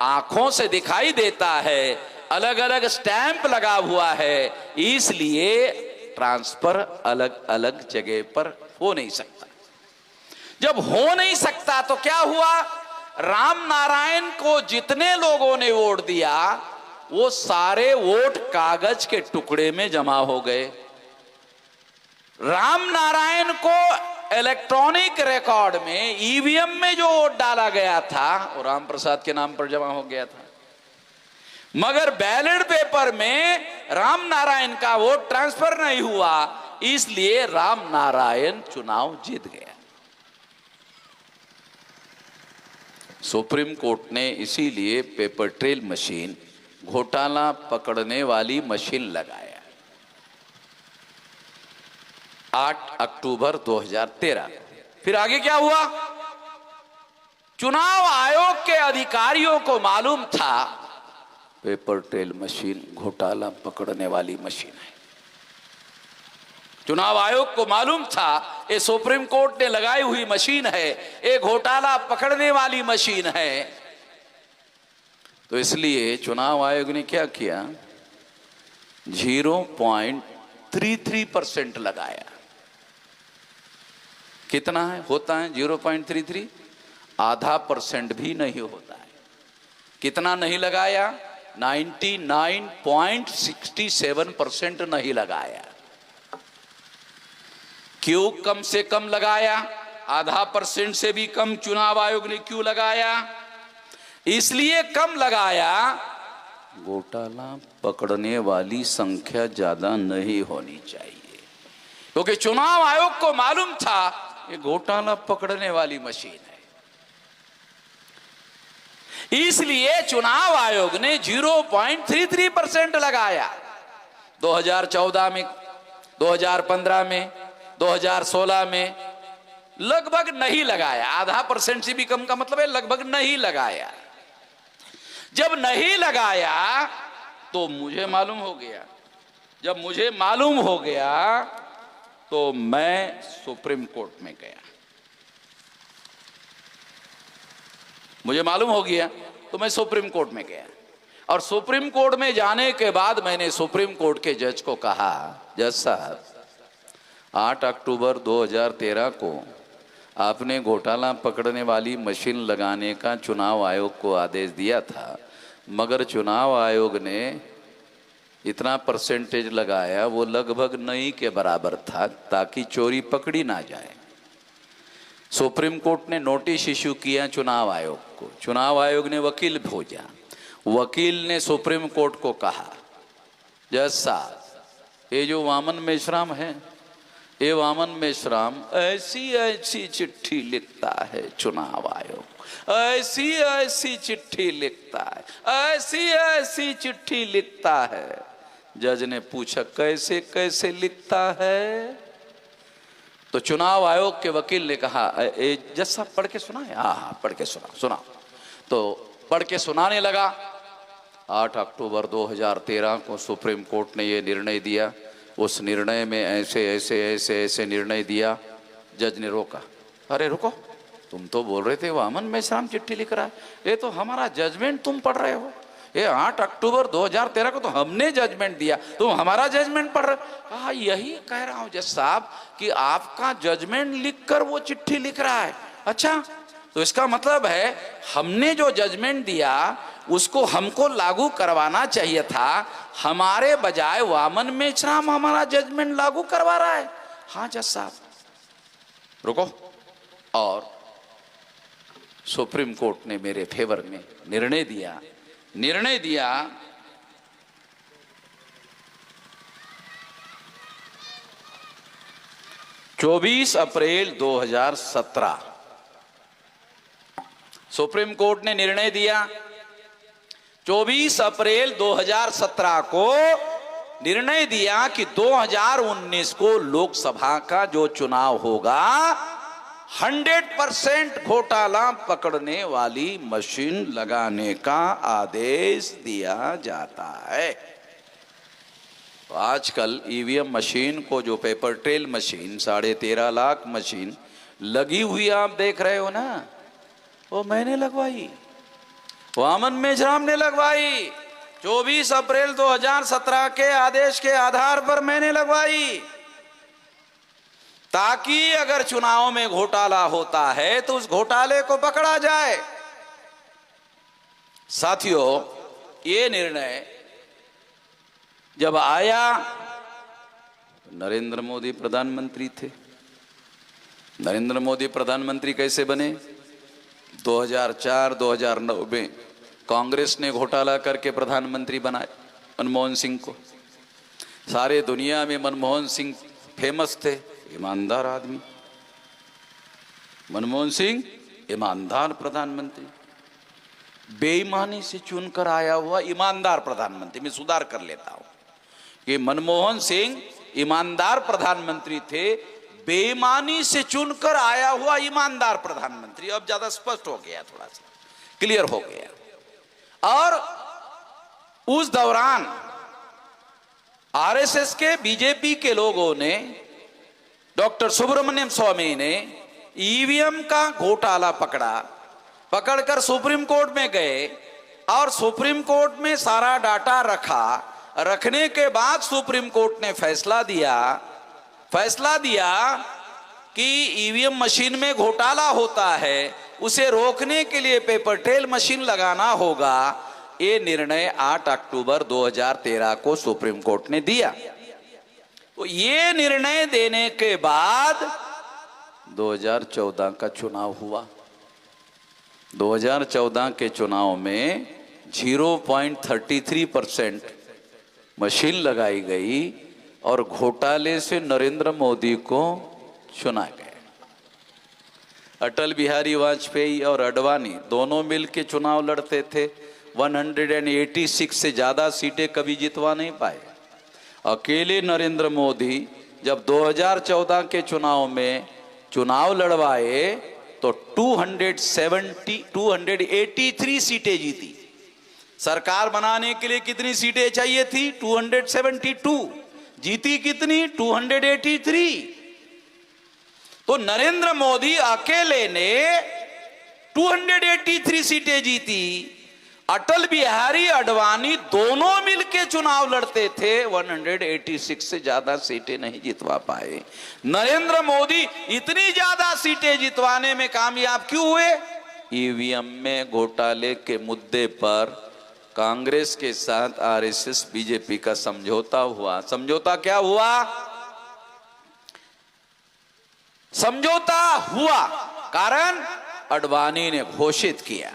आंखों से दिखाई देता है, अलग अलग स्टैंप लगा हुआ है, इसलिए ट्रांसफर अलग अलग जगह पर हो नहीं सकता। जब हो नहीं सकता तो क्या हुआ? राम नारायण को जितने लोगों ने वोट दिया वो सारे वोट कागज के टुकड़े में जमा हो गए। राम नारायण को इलेक्ट्रॉनिक रिकॉर्ड में ईवीएम में जो वोट डाला गया था वो राम प्रसाद के नाम पर जमा हो गया था, मगर बैलेट पेपर में राम नारायण का वोट ट्रांसफर नहीं हुआ, इसलिए राम नारायण चुनाव जीत गया। सुप्रीम कोर्ट ने इसीलिए पेपर ट्रेल मशीन, घोटाला पकड़ने वाली मशीन लगाया। 8 अक्टूबर 2013। फिर आगे क्या हुआ? चुनाव आयोग के अधिकारियों को मालूम था पेपर ट्रेल मशीन घोटाला पकड़ने वाली मशीन है। चुनाव आयोग को मालूम था ये सुप्रीम कोर्ट ने लगाई हुई मशीन है, ये घोटाला पकड़ने वाली मशीन है। तो इसलिए चुनाव आयोग ने क्या किया? 0.33% लगाया। कितना है होता है 0.33? आधा % भी नहीं होता है। कितना नहीं लगाया? 99.67% नहीं लगाया। क्यों कम से कम लगाया? आधा % से भी कम चुनाव आयोग ने क्यों लगाया? इसलिए कम लगाया, घोटाला पकड़ने वाली संख्या ज्यादा नहीं होनी चाहिए। क्योंकि चुनाव आयोग को मालूम था ये घोटाला पकड़ने वाली मशीन है, इसलिए चुनाव आयोग ने 0.33% लगाया। 2014 में, 2015 में, 2016 में लगभग नहीं लगाया। आधा % से भी कम का मतलब है लगभग नहीं लगाया। जब नहीं लगाया तो मुझे मालूम हो गया। जब मुझे मालूम हो गया तो मैं सुप्रीम कोर्ट में गया। मुझे मालूम हो गया तो मैं सुप्रीम कोर्ट में गया। और सुप्रीम कोर्ट में जाने के बाद मैंने सुप्रीम कोर्ट के जज को कहा, जज साहब 8 अक्टूबर 2013 को आपने घोटाला पकड़ने वाली मशीन लगाने का चुनाव आयोग को आदेश दिया था, मगर चुनाव आयोग ने इतना % लगाया वो लगभग नहीं के बराबर था ताकि चोरी पकड़ी ना जाए। सुप्रीम कोर्ट ने नोटिस इशू किया चुनाव आयोग को। चुनाव आयोग ने वकील भेजा। वकील ने सुप्रीम कोर्ट को कहा, जज साहब ये जो वामन मेश्राम है, ये वामन मेश्राम ऐसी ऐसी चिट्ठी लिखता है चुनाव आयोग, ऐसी ऐसी चिट्ठी लिखता है, ऐसी ऐसी चिट्ठी लिखता है। जज ने पूछा कैसे कैसे लिखता है? तो चुनाव आयोग के वकील ने कहा, जज साहब पढ़ के सुनाए? हाँ पढ़ के सुना। तो पढ़ के सुनाने लगा। 8 अक्टूबर 2013 को सुप्रीम कोर्ट ने ये निर्णय दिया। उस निर्णय में ऐसे ऐसे ऐसे ऐसे निर्णय दिया। जज ने रोका, अरे रुको, तुम तो बोल रहे थे वामन मेश्राम चिट्ठी लिख रहा है, ये तो हमारा जजमेंट तुम पढ़ रहे हो। ये 8 अक्टूबर 2013 को तो हमने जजमेंट दिया, तुम हमारा जजमेंट पढ़ रहे हो। कहा यही कह रहा हूं जज साहब कि आपका जजमेंट लिखकर वो चिट्ठी लिख रहा है। अच्छा, तो इसका मतलब है हमने जो जजमेंट दिया उसको हमको लागू करवाना चाहिए था, हमारे बजाय वामन मेश्राम हमारा जजमेंट लागू करवा रहा है। हाँ जज साहब, रुको। और सुप्रीम कोर्ट ने मेरे फेवर में निर्णय दिया। 24 अप्रैल 2017 सुप्रीम कोर्ट ने निर्णय दिया। 24 अप्रैल 2017 को निर्णय दिया कि 2019 को लोकसभा का जो चुनाव होगा 100% घोटाला पकड़ने वाली मशीन लगाने का आदेश दिया जाता है। तो आजकल ईवीएम मशीन को जो paper trail machine 13.5 lakh machine लगी हुई आप देख रहे हो ना, वो मैंने लगवाई, वामन मेश्राम ने लगवाई। 24 अप्रैल 2017 के आदेश के आधार पर मैंने लगवाई, ताकि अगर चुनाव में घोटाला होता है तो उस घोटाले को पकड़ा जाए। साथियों, ये निर्णय जब आया, नरेंद्र मोदी प्रधानमंत्री थे। नरेंद्र मोदी प्रधानमंत्री कैसे बने? 2004-2009 में कांग्रेस ने घोटाला करके प्रधानमंत्री बनाए मनमोहन सिंह को। सारे दुनिया में मनमोहन सिंह फेमस थे, ईमानदार आदमी। मनमोहन सिंह ईमानदार प्रधानमंत्री, बेईमानी से चुनकर आया हुआ ईमानदार प्रधानमंत्री। मैं सुधार कर लेता हूं कि मनमोहन सिंह ईमानदार प्रधानमंत्री थे, बेईमानी से चुनकर आया हुआ ईमानदार प्रधानमंत्री। अब ज्यादा स्पष्ट हो गया, थोड़ा सा क्लियर हो गया। और उस दौरान आरएसएस के, बीजेपी के लोगों ने, डॉक्टर सुब्रमण्यम स्वामी ने ईवीएम का घोटाला पकड़कर सुप्रीम कोर्ट में गए और सुप्रीम कोर्ट में सारा डाटा रखने के बाद सुप्रीम कोर्ट ने फैसला दिया कि ईवीएम मशीन में घोटाला होता है, उसे रोकने के लिए पेपर ट्रेल मशीन लगाना होगा। ये निर्णय 8 अक्टूबर 2013 को सुप्रीम कोर्ट ने दिया। तो ये निर्णय देने के बाद 2014 का चुनाव हुआ। 2014 के चुनाव में 0.33% मशीन लगाई गई और घोटाले से नरेंद्र मोदी को चुना गया। अटल बिहारी वाजपेयी और अडवाणी दोनों मिलके चुनाव लड़ते थे। 186 से ज़्यादा सीटें कभी जितवा नहीं पाए। अकेले नरेंद्र मोदी जब 2014 के चुनाव में चुनाव लड़वाए तो 283 सीटें जीती। सरकार बनाने के लिए कितनी सीटें चाहिए थी? 272। जीती कितनी? 283। तो नरेंद्र मोदी अकेले ने 283 सीटें जीती। अटल बिहारी अडवाणी दोनों मिलके चुनाव लड़ते थे, 186 से ज्यादा सीटें नहीं जितवा पाए। नरेंद्र मोदी इतनी ज्यादा सीटें जितवाने में कामयाब क्यों हुए? ईवीएम में घोटाले के मुद्दे पर कांग्रेस के साथ आरएसएस बीजेपी का समझौता हुआ। समझौता क्या हुआ? समझौता हुआ कारण अडवाणी ने घोषित किया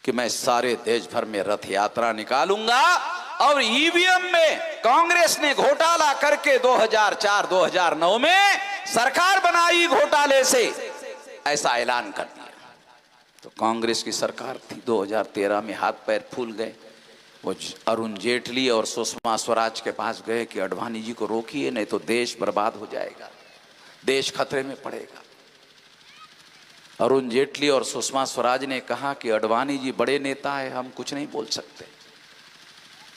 कि मैं सारे देश भर में रथ यात्रा निकालूंगा, और ईवीएम में कांग्रेस ने घोटाला करके 2004-2009 में सरकार बनाई घोटाले से, ऐसा ऐलान कर दिया। तो कांग्रेस की सरकार थी, 2013 में हाथ पैर फूल गए। वो अरुण जेटली और सुषमा स्वराज के पास गए कि अडवाणी जी को रोकिए, नहीं तो देश बर्बाद हो जाएगा, देश खतरे में पड़ेगा। अरुण जेटली और सुषमा स्वराज ने कहा कि अडवाणी जी बड़े नेता है, हम कुछ नहीं बोल सकते।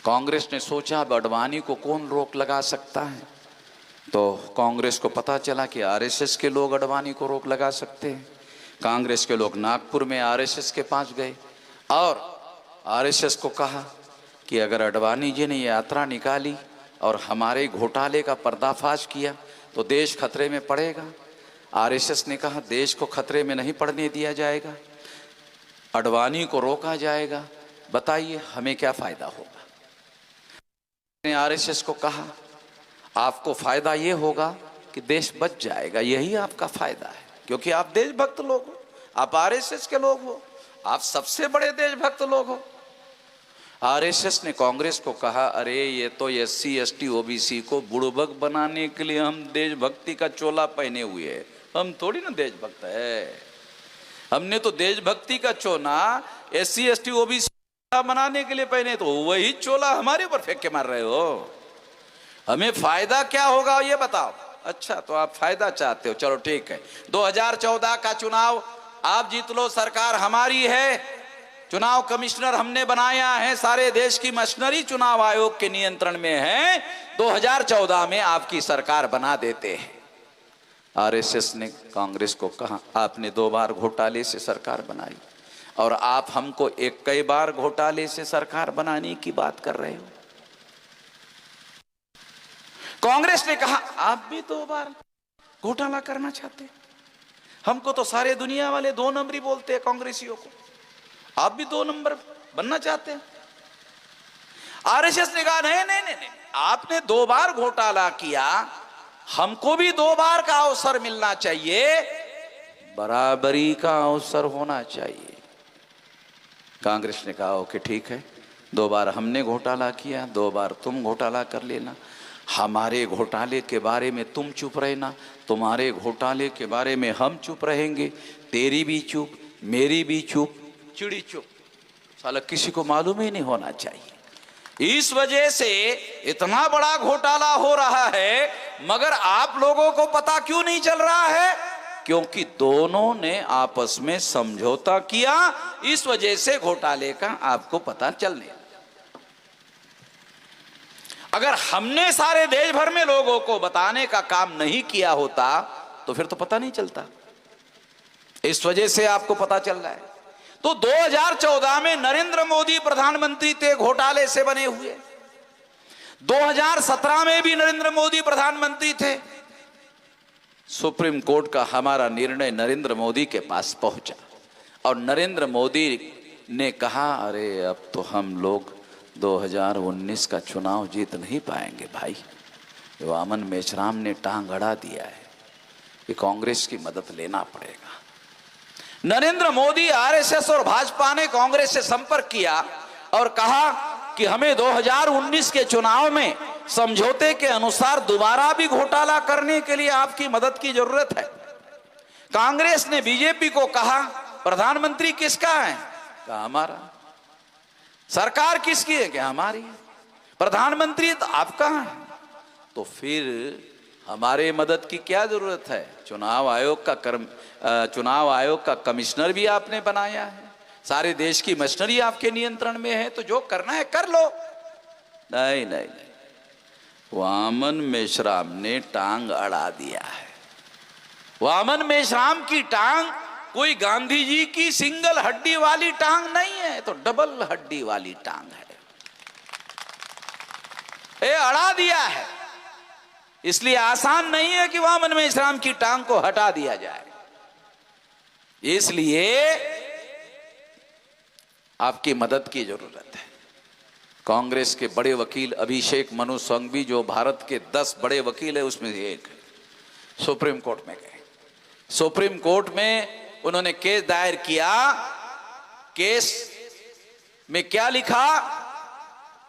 कांग्रेस ने सोचा अब अडवाणी को कौन रोक लगा सकता है, तो कांग्रेस को पता चला कि आरएसएस के लोग अडवाणी को रोक लगा सकते हैं। कांग्रेस के लोग नागपुर में आरएसएस के पास गए और आरएसएस को कहा कि अगर अडवाणी जी ने यात्रा निकाली और हमारे घोटाले का पर्दाफाश किया तो देश खतरे में पड़ेगा। आरएसएस ने कहा देश को खतरे में नहीं पड़ने दिया जाएगा, अडवाणी को रोका जाएगा, बताइए हमें क्या फायदा होगा। आरएसएस को कहा आपको फायदा ये होगा कि देश बच जाएगा, यही आपका फायदा है, क्योंकि आप देशभक्त लोग हो, आप आरएसएस के लोग हो, आप सबसे बड़े देशभक्त लोग हो। आरएसएस ने कांग्रेस को कहा अरे ये तो एससी एसटी ओबीसी को बुड़बक बनाने के लिए हम देशभक्ति का चोला पहने हुए हैं, हम थोड़ी ना देशभक्त है। हमने तो देशभक्ति का चोला एससी एसटी ओबीसी बनाने के लिए पहने, तो वही चोला हमारे ऊपर फेंक के मार रहे हो। हमें फायदा क्या होगा ये बताओ। अच्छा तो आप फायदा चाहते हो, चलो ठीक है, 2014 का चुनाव आप जीत लो, सरकार हमारी है, चुनाव कमिश्नर हमने बनाया है, सारे देश की मशीनरी चुनाव आयोग के नियंत्रण में है, 2014 में आपकी सरकार बना देते हैं। आरएसएस ने कांग्रेस को कहा आपने 2 बार घोटाले से सरकार बनाई और आप हमको कई बार घोटाले से सरकार बनाने की बात कर रहे हो। कांग्रेस ने कहा आप भी 2 बार घोटाला करना चाहते हैं, हमको तो सारे दुनिया वाले 2 नंबरी बोलते हैं कांग्रेसियों को, आप भी 2 नंबर बनना चाहते हैं। आरएसएस ने कहा नहीं नहीं नहीं, आपने 2 बार घोटाला किया, हमको भी 2 बार का अवसर मिलना चाहिए, बराबरी का अवसर होना चाहिए। कांग्रेस ने कहा ओके ठीक है, 2 बार हमने घोटाला किया, 2 बार तुम घोटाला कर लेना, हमारे घोटाले के बारे में तुम चुप रहना, तुम्हारे घोटाले के बारे में हम चुप रहेंगे, तेरी भी चुप मेरी भी चुप, चिड़ी चुप, साला किसी को मालूम ही नहीं होना चाहिए। इस वजह से इतना बड़ा घोटाला हो रहा है, मगर आप लोगों को पता क्यों नहीं चल रहा है? क्योंकि दोनों ने आपस में समझौता किया, इस वजह से घोटाले का आपको पता चलने। अगर हमने सारे देश भर में लोगों को बताने का काम नहीं किया होता तो फिर तो पता नहीं चलता, इस वजह से आपको पता चल रहा है। तो 2014 में नरेंद्र मोदी प्रधानमंत्री थे, घोटाले से बने हुए। 2017 में भी नरेंद्र मोदी प्रधानमंत्री थे। सुप्रीम कोर्ट का हमारा निर्णय नरेंद्र मोदी के पास पहुंचा और नरेंद्र मोदी ने कहा अरे अब तो हम लोग 2019 का चुनाव जीत नहीं पाएंगे भाई, वामन मेश्राम ने टांग अड़ा दिया है, कि कांग्रेस की मदद लेना पड़ेगा। नरेंद्र मोदी, आरएसएस और भाजपा ने कांग्रेस से संपर्क किया और कहा कि हमें 2019 के चुनाव में समझौते के अनुसार दोबारा भी घोटाला करने के लिए आपकी मदद की जरूरत है। कांग्रेस ने बीजेपी को कहा प्रधानमंत्री किसका है, कहा हमारा। सरकार किसकी है, क्या हमारी। प्रधानमंत्री तो आपका है, तो फिर हमारे मदद की क्या जरूरत है। चुनाव आयोग का कमिश्नर भी आपने बनाया है, सारे देश की मशीनरी आपके नियंत्रण में है, तो जो करना है कर लो। नहीं नहीं नहीं, वामन मेश्राम ने टांग अड़ा दिया है। वामन मेश्राम की टांग कोई गांधी जी की सिंगल हड्डी वाली टांग नहीं है, तो डबल हड्डी वाली टांग है। ये अड़ा दिया है, इसलिए आसान नहीं है कि वामन मेश्राम की टांग को हटा दिया जाए। इसलिए आपकी मदद की जरूरत है। कांग्रेस के बड़े वकील अभिषेक मनु सिंघवी, जो भारत के 10 बड़े वकील है उसमें से एक, सुप्रीम कोर्ट में गए। सुप्रीम कोर्ट में उन्होंने केस दायर किया। केस में क्या लिखा,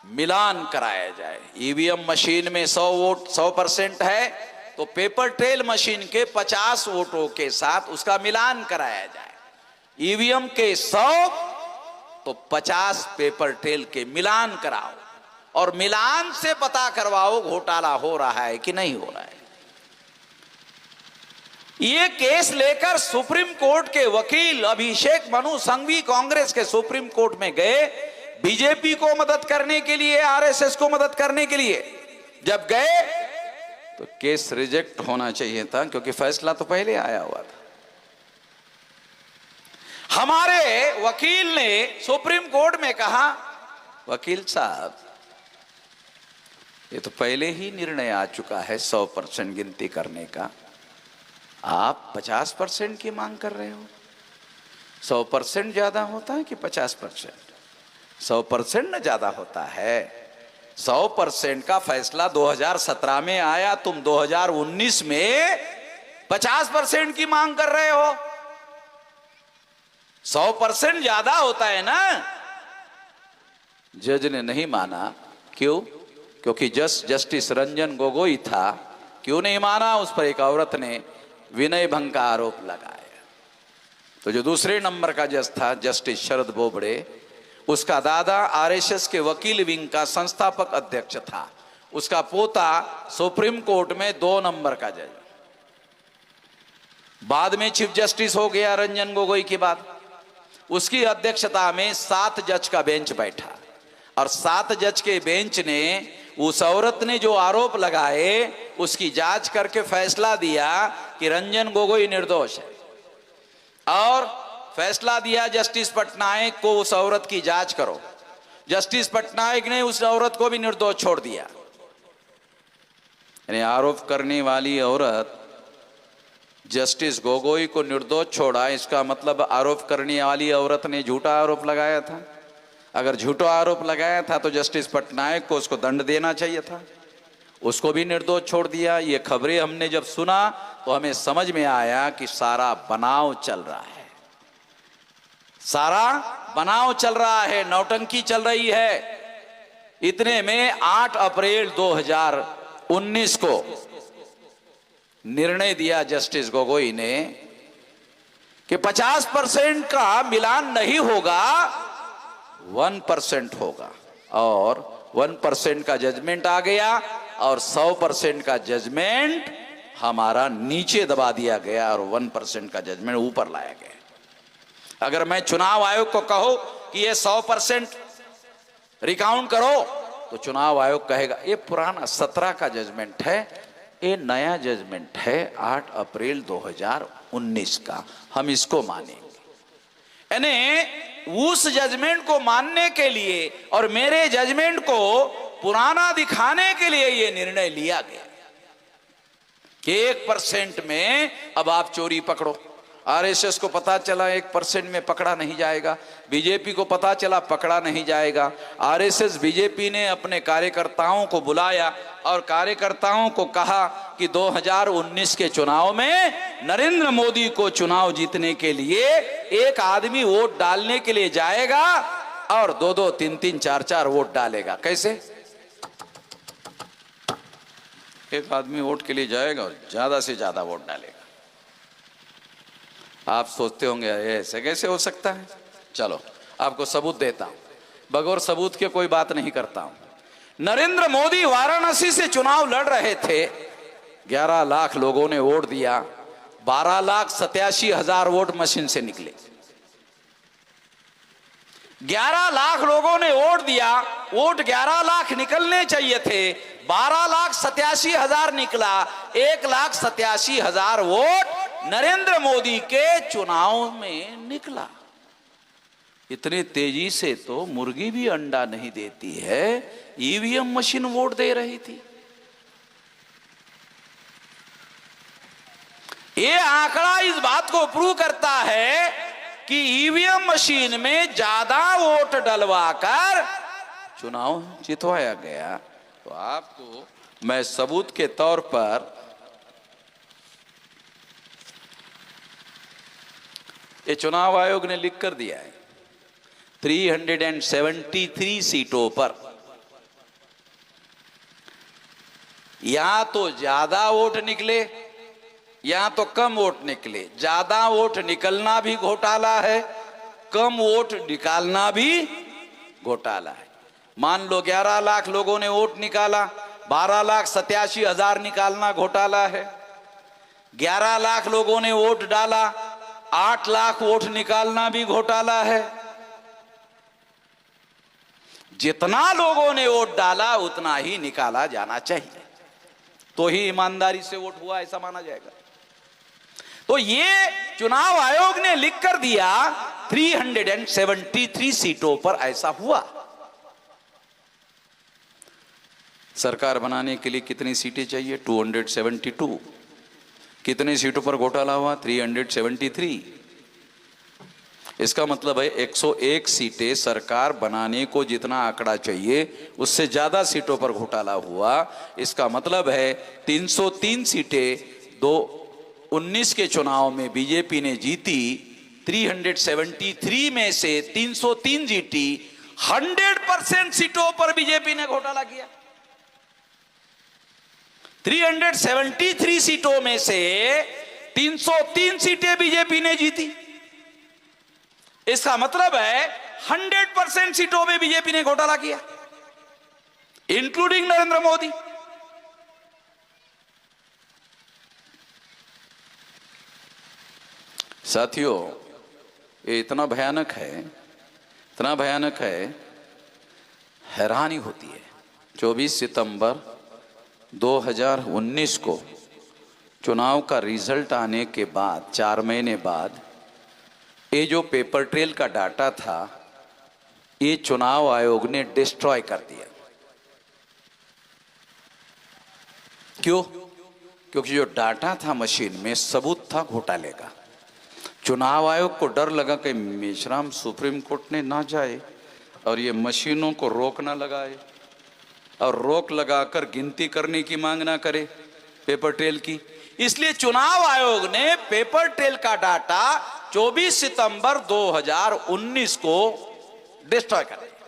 मिलान कराया जाए। ईवीएम मशीन में 100 वोट 100% है, तो पेपर ट्रेल मशीन के 50 वोटों के साथ उसका मिलान कराया जाए। ईवीएम के 100 तो 50 पेपर ट्रेल के मिलान कराओ, और मिलान से पता करवाओ घोटाला हो रहा है कि नहीं हो रहा है। ये केस लेकर सुप्रीम कोर्ट के वकील अभिषेक मनु सिंघवी कांग्रेस के सुप्रीम कोर्ट में गए, बीजेपी को मदद करने के लिए, आरएसएस को मदद करने के लिए। जब गए तो केस रिजेक्ट होना चाहिए था, क्योंकि फैसला तो पहले आया हुआ था। हमारे वकील ने सुप्रीम कोर्ट में कहा, वकील साहब ये तो पहले ही निर्णय आ चुका है 100% गिनती करने का, आप 50% की मांग कर रहे हो। 100% ज्यादा होता है कि 50%? 100% न ज्यादा होता है। 100% का फैसला 2017 में आया, तुम 2019 में 50% की मांग कर रहे हो। 100% ज्यादा होता है ना। जज ने नहीं माना, क्यों? क्योंकि जस्टिस रंजन गोगोई था। क्यों नहीं माना? उस पर एक औरत ने विनय भंग का आरोप लगाया। तो जो दूसरे नंबर का जज था जस्टिस शरद बोबड़े, उसका दादा आरएसएस के वकील विंग का संस्थापक अध्यक्ष था, उसका पोता सुप्रीम कोर्ट में 2 नंबर का जज, बाद में चीफ जस्टिस हो गया रंजन गोगोई के बाद। उसकी अध्यक्षता में 7 जज का बेंच बैठा, और 7 जज के बेंच ने उस औरत ने जो आरोप लगाए उसकी जांच करके फैसला दिया कि रंजन गोगोई निर्दोष है, और फैसला दिया जस्टिस पटनायक को, उस औरत की जांच करो। जस्टिस पटनायक ने उस औरत को भी निर्दोष छोड़ दिया। यानी आरोप करने वाली औरत जस्टिस गोगोई को निर्दोष छोड़ा, इसका मतलब आरोप करने वाली औरत ने झूठा आरोप लगाया था। अगर झूठा आरोप लगाया था तो जस्टिस पटनायक को उसको दंड देना चाहिए था, उसको भी निर्दोष छोड़ दिया। ये खबरें हमने जब सुना तो हमें समझ में आया कि सारा बनाव चल रहा है, सारा बनाव चल रहा है, नौटंकी चल रही है। इतने में 8 अप्रैल 2019 को निर्णय दिया जस्टिस गोगोई ने कि 50% का मिलान नहीं होगा, 1% होगा, और 1% का जजमेंट आ गया, और 100% का जजमेंट हमारा नीचे दबा दिया गया, और 1% का जजमेंट ऊपर लाया गया। अगर मैं चुनाव आयोग को कहूं कि ये 100% रिकाउंट करो, तो चुनाव आयोग कहेगा ये पुराना 17 का जजमेंट है, ये नया जजमेंट है 8 अप्रैल 2019 का, हम इसको मानेंगे। यानी उस जजमेंट को मानने के लिए और मेरे जजमेंट को पुराना दिखाने के लिए यह निर्णय लिया गया कि 1% में अब आप चोरी पकड़ो। आरएसएस को पता चला 1% में पकड़ा नहीं जाएगा, बीजेपी को पता चला पकड़ा नहीं जाएगा। आरएसएस बीजेपी ने अपने कार्यकर्ताओं को बुलाया और कार्यकर्ताओं को कहा कि 2019 के चुनाव में नरेंद्र मोदी को चुनाव जीतने के लिए एक आदमी वोट डालने के लिए जाएगा और 2-2, 3-3, 4-4 वोट डालेगा। कैसे? एक आदमी वोट के लिए जाएगा और ज्यादा से ज्यादा वोट डालेगा। आप सोचते होंगे ऐसे कैसे हो सकता है। चलो आपको सबूत देता हूं, बगैर सबूत के कोई बात नहीं करता हूं। नरेंद्र मोदी वाराणसी से चुनाव लड़ रहे थे, 11 लाख लोगों ने वोट दिया, 12,87,000 वोट मशीन से निकले। 11 लाख लोगों ने वोट दिया, वोट 11 लाख निकलने चाहिए थे, 12,87,000 निकला। 1,87,000 वोट नरेंद्र मोदी के चुनाव में निकला। इतने तेजी से तो मुर्गी भी अंडा नहीं देती है, ईवीएम मशीन वोट दे रही थी। ये आंकड़ा इस बात को प्रूव करता है कि ईवीएम मशीन में ज्यादा वोट डलवाकर चुनाव जितवाया गया। तो आपको मैं सबूत के तौर पर ये चुनाव आयोग ने लिख कर दिया है, 373 सीटों पर या तो ज्यादा वोट निकले या तो कम वोट निकले। ज्यादा वोट निकलना भी घोटाला है, कम वोट निकालना भी घोटाला है। मान लो 11 लाख लोगों ने वोट निकाला, 12,87,000 निकालना घोटाला है। 11 लाख लोगों ने वोट डाला, 8 लाख वोट निकालना भी घोटाला है। जितना लोगों ने वोट डाला उतना ही निकाला जाना चाहिए, तो ही ईमानदारी से वोट हुआ ऐसा माना जाएगा। तो ये चुनाव आयोग ने लिख कर दिया, 373 सीटों पर ऐसा हुआ। सरकार बनाने के लिए कितनी सीटें चाहिए? 272। कितने सीटों पर घोटाला हुआ? 373। इसका मतलब है 101 सीटें सरकार बनाने को जितना आंकड़ा चाहिए उससे ज्यादा सीटों पर घोटाला हुआ। इसका मतलब है 303 सीटें 2019 के चुनाव में बीजेपी ने जीती, 373 में से 303 जीती। 100% सीटों पर बीजेपी ने घोटाला किया। 373 सीटों में से 303 सीटें बीजेपी ने जीती। इसका मतलब है 100% सीटों में बीजेपी ने घोटाला किया, इंक्लूडिंग नरेंद्र मोदी। साथियों, ये इतना भयानक है, इतना भयानक है, हैरानी होती है। 24 सितंबर 2019 को चुनाव का रिजल्ट आने के बाद 4 महीने बाद ये जो पेपर ट्रेल का डाटा था ये चुनाव आयोग ने डिस्ट्रॉय कर दिया। क्यों? क्योंकि जो डाटा था मशीन में सबूत था घोटाले का। चुनाव आयोग को डर लगा कि मेश्राम सुप्रीम कोर्ट ने ना जाए और ये मशीनों को रोक ना लगाए और रोक लगाकर गिनती करने की मांग ना करे पेपर ट्रेल की। इसलिए चुनाव आयोग ने पेपर ट्रेल का डाटा 24 सितंबर 2019 को डिस्ट्रॉय कर दिया।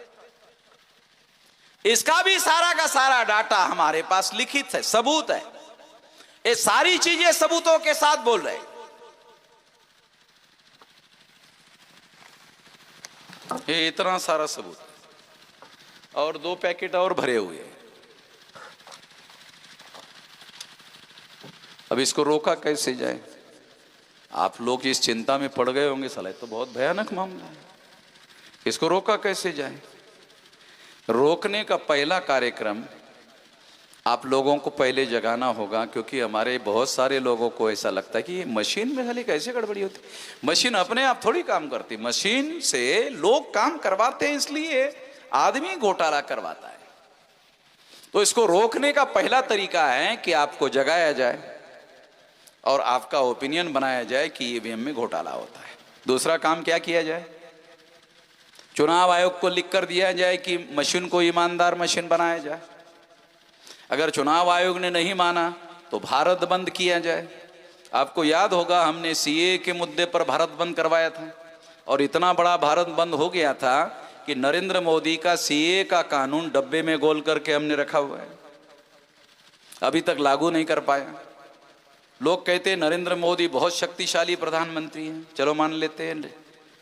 इसका भी सारा का सारा डाटा हमारे पास लिखित है, सबूत है। ये सारी चीजें सबूतों के साथ बोल रहे हैं। ये इतना सारा सबूत और 2 पैकेट और भरे हुए हैं। अब इसको रोका कैसे जाए? आप लोग इस चिंता में पड़ गए होंगे, साला तो बहुत भयानक मामला है, इसको रोका कैसे जाए? रोकने का पहला कार्यक्रम आप लोगों को पहले जगाना होगा, क्योंकि हमारे बहुत सारे लोगों को ऐसा लगता है कि ये मशीन में खाली कैसे गड़बड़ी होती। मशीन अपने आप थोड़ी काम करती, मशीन से लोग काम करवाते हैं, इसलिए आदमी घोटाला करवाता है। तो इसको रोकने का पहला तरीका है कि आपको जगाया जाए और आपका ओपिनियन बनाया जाए कि ईवीएम में घोटाला होता है। दूसरा काम क्या किया जाए? चुनाव आयोग को लिख कर दिया जाए कि मशीन को ईमानदार मशीन बनाया जाए। अगर चुनाव आयोग ने नहीं माना तो भारत बंद किया जाए। आपको याद होगा हमने सीए के मुद्दे पर भारत बंद करवाया था और इतना बड़ा भारत बंद हो गया था कि नरेंद्र मोदी का सीए का कानून डब्बे में गोल करके हमने रखा हुआ है, अभी तक लागू नहीं कर पाया। लोग कहते हैं नरेंद्र मोदी बहुत शक्तिशाली प्रधानमंत्री हैं, चलो मान लेते हैं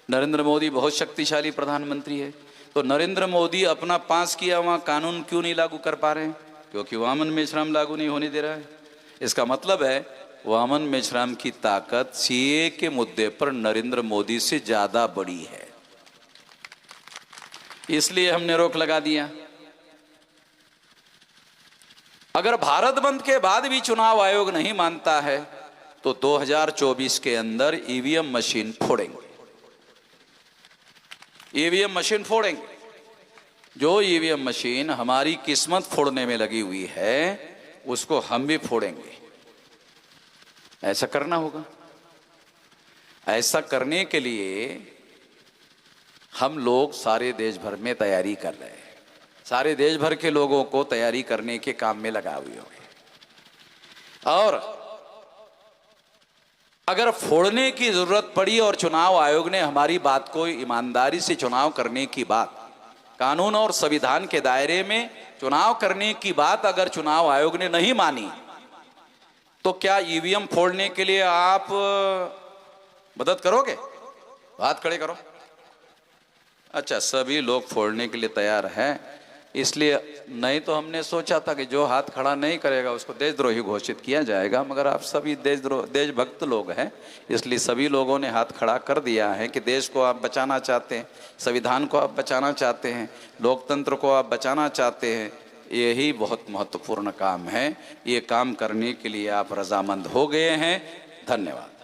नरेंद्र मोदी बहुत शक्तिशाली प्रधानमंत्री है, तो नरेंद्र मोदी अपना पास किया वहाँ कानून क्यों नहीं लागू कर पा रहे हैं? क्योंकि वामन मेश्राम लागू नहीं होने दे रहा है। इसका मतलब है वामन मेश्राम की ताकत सीए के मुद्दे पर नरेंद्र मोदी से ज्यादा बड़ी है, इसलिए हमने रोक लगा दिया। अगर भारत बंद के बाद भी चुनाव आयोग नहीं मानता है तो 2024 के अंदर ईवीएम मशीन फोड़ेंगे, ईवीएम मशीन फोड़ेंगे। जो ईवीएम मशीन हमारी किस्मत फोड़ने में लगी हुई है उसको हम भी फोड़ेंगे। ऐसा करना होगा। ऐसा करने के लिए हम लोग सारे देश भर में तैयारी कर रहे हैं, सारे देश भर के लोगों को तैयारी करने के काम में लगा हुए हैं। और अगर फोड़ने की जरूरत पड़ी और चुनाव आयोग ने हमारी बात को ईमानदारी से चुनाव करने की बात, कानून और संविधान के दायरे में चुनाव करने की बात अगर चुनाव आयोग ने नहीं मानी तो क्या ईवीएम फोड़ने के लिए आप मदद करोगे? हाथ खड़े करो। अच्छा, सभी लोग फोड़ने के लिए तैयार हैं, इसलिए नहीं तो हमने सोचा था कि जो हाथ खड़ा नहीं करेगा उसको देशद्रोही घोषित किया जाएगा, मगर आप सभी देशभक्त लोग हैं, इसलिए सभी लोगों ने हाथ खड़ा कर दिया है कि देश को आप बचाना चाहते हैं, संविधान को आप बचाना चाहते हैं, लोकतंत्र को आप बचाना चाहते हैं। यही बहुत महत्वपूर्ण काम है। ये काम करने के लिए आप रजामंद हो गए हैं। धन्यवाद।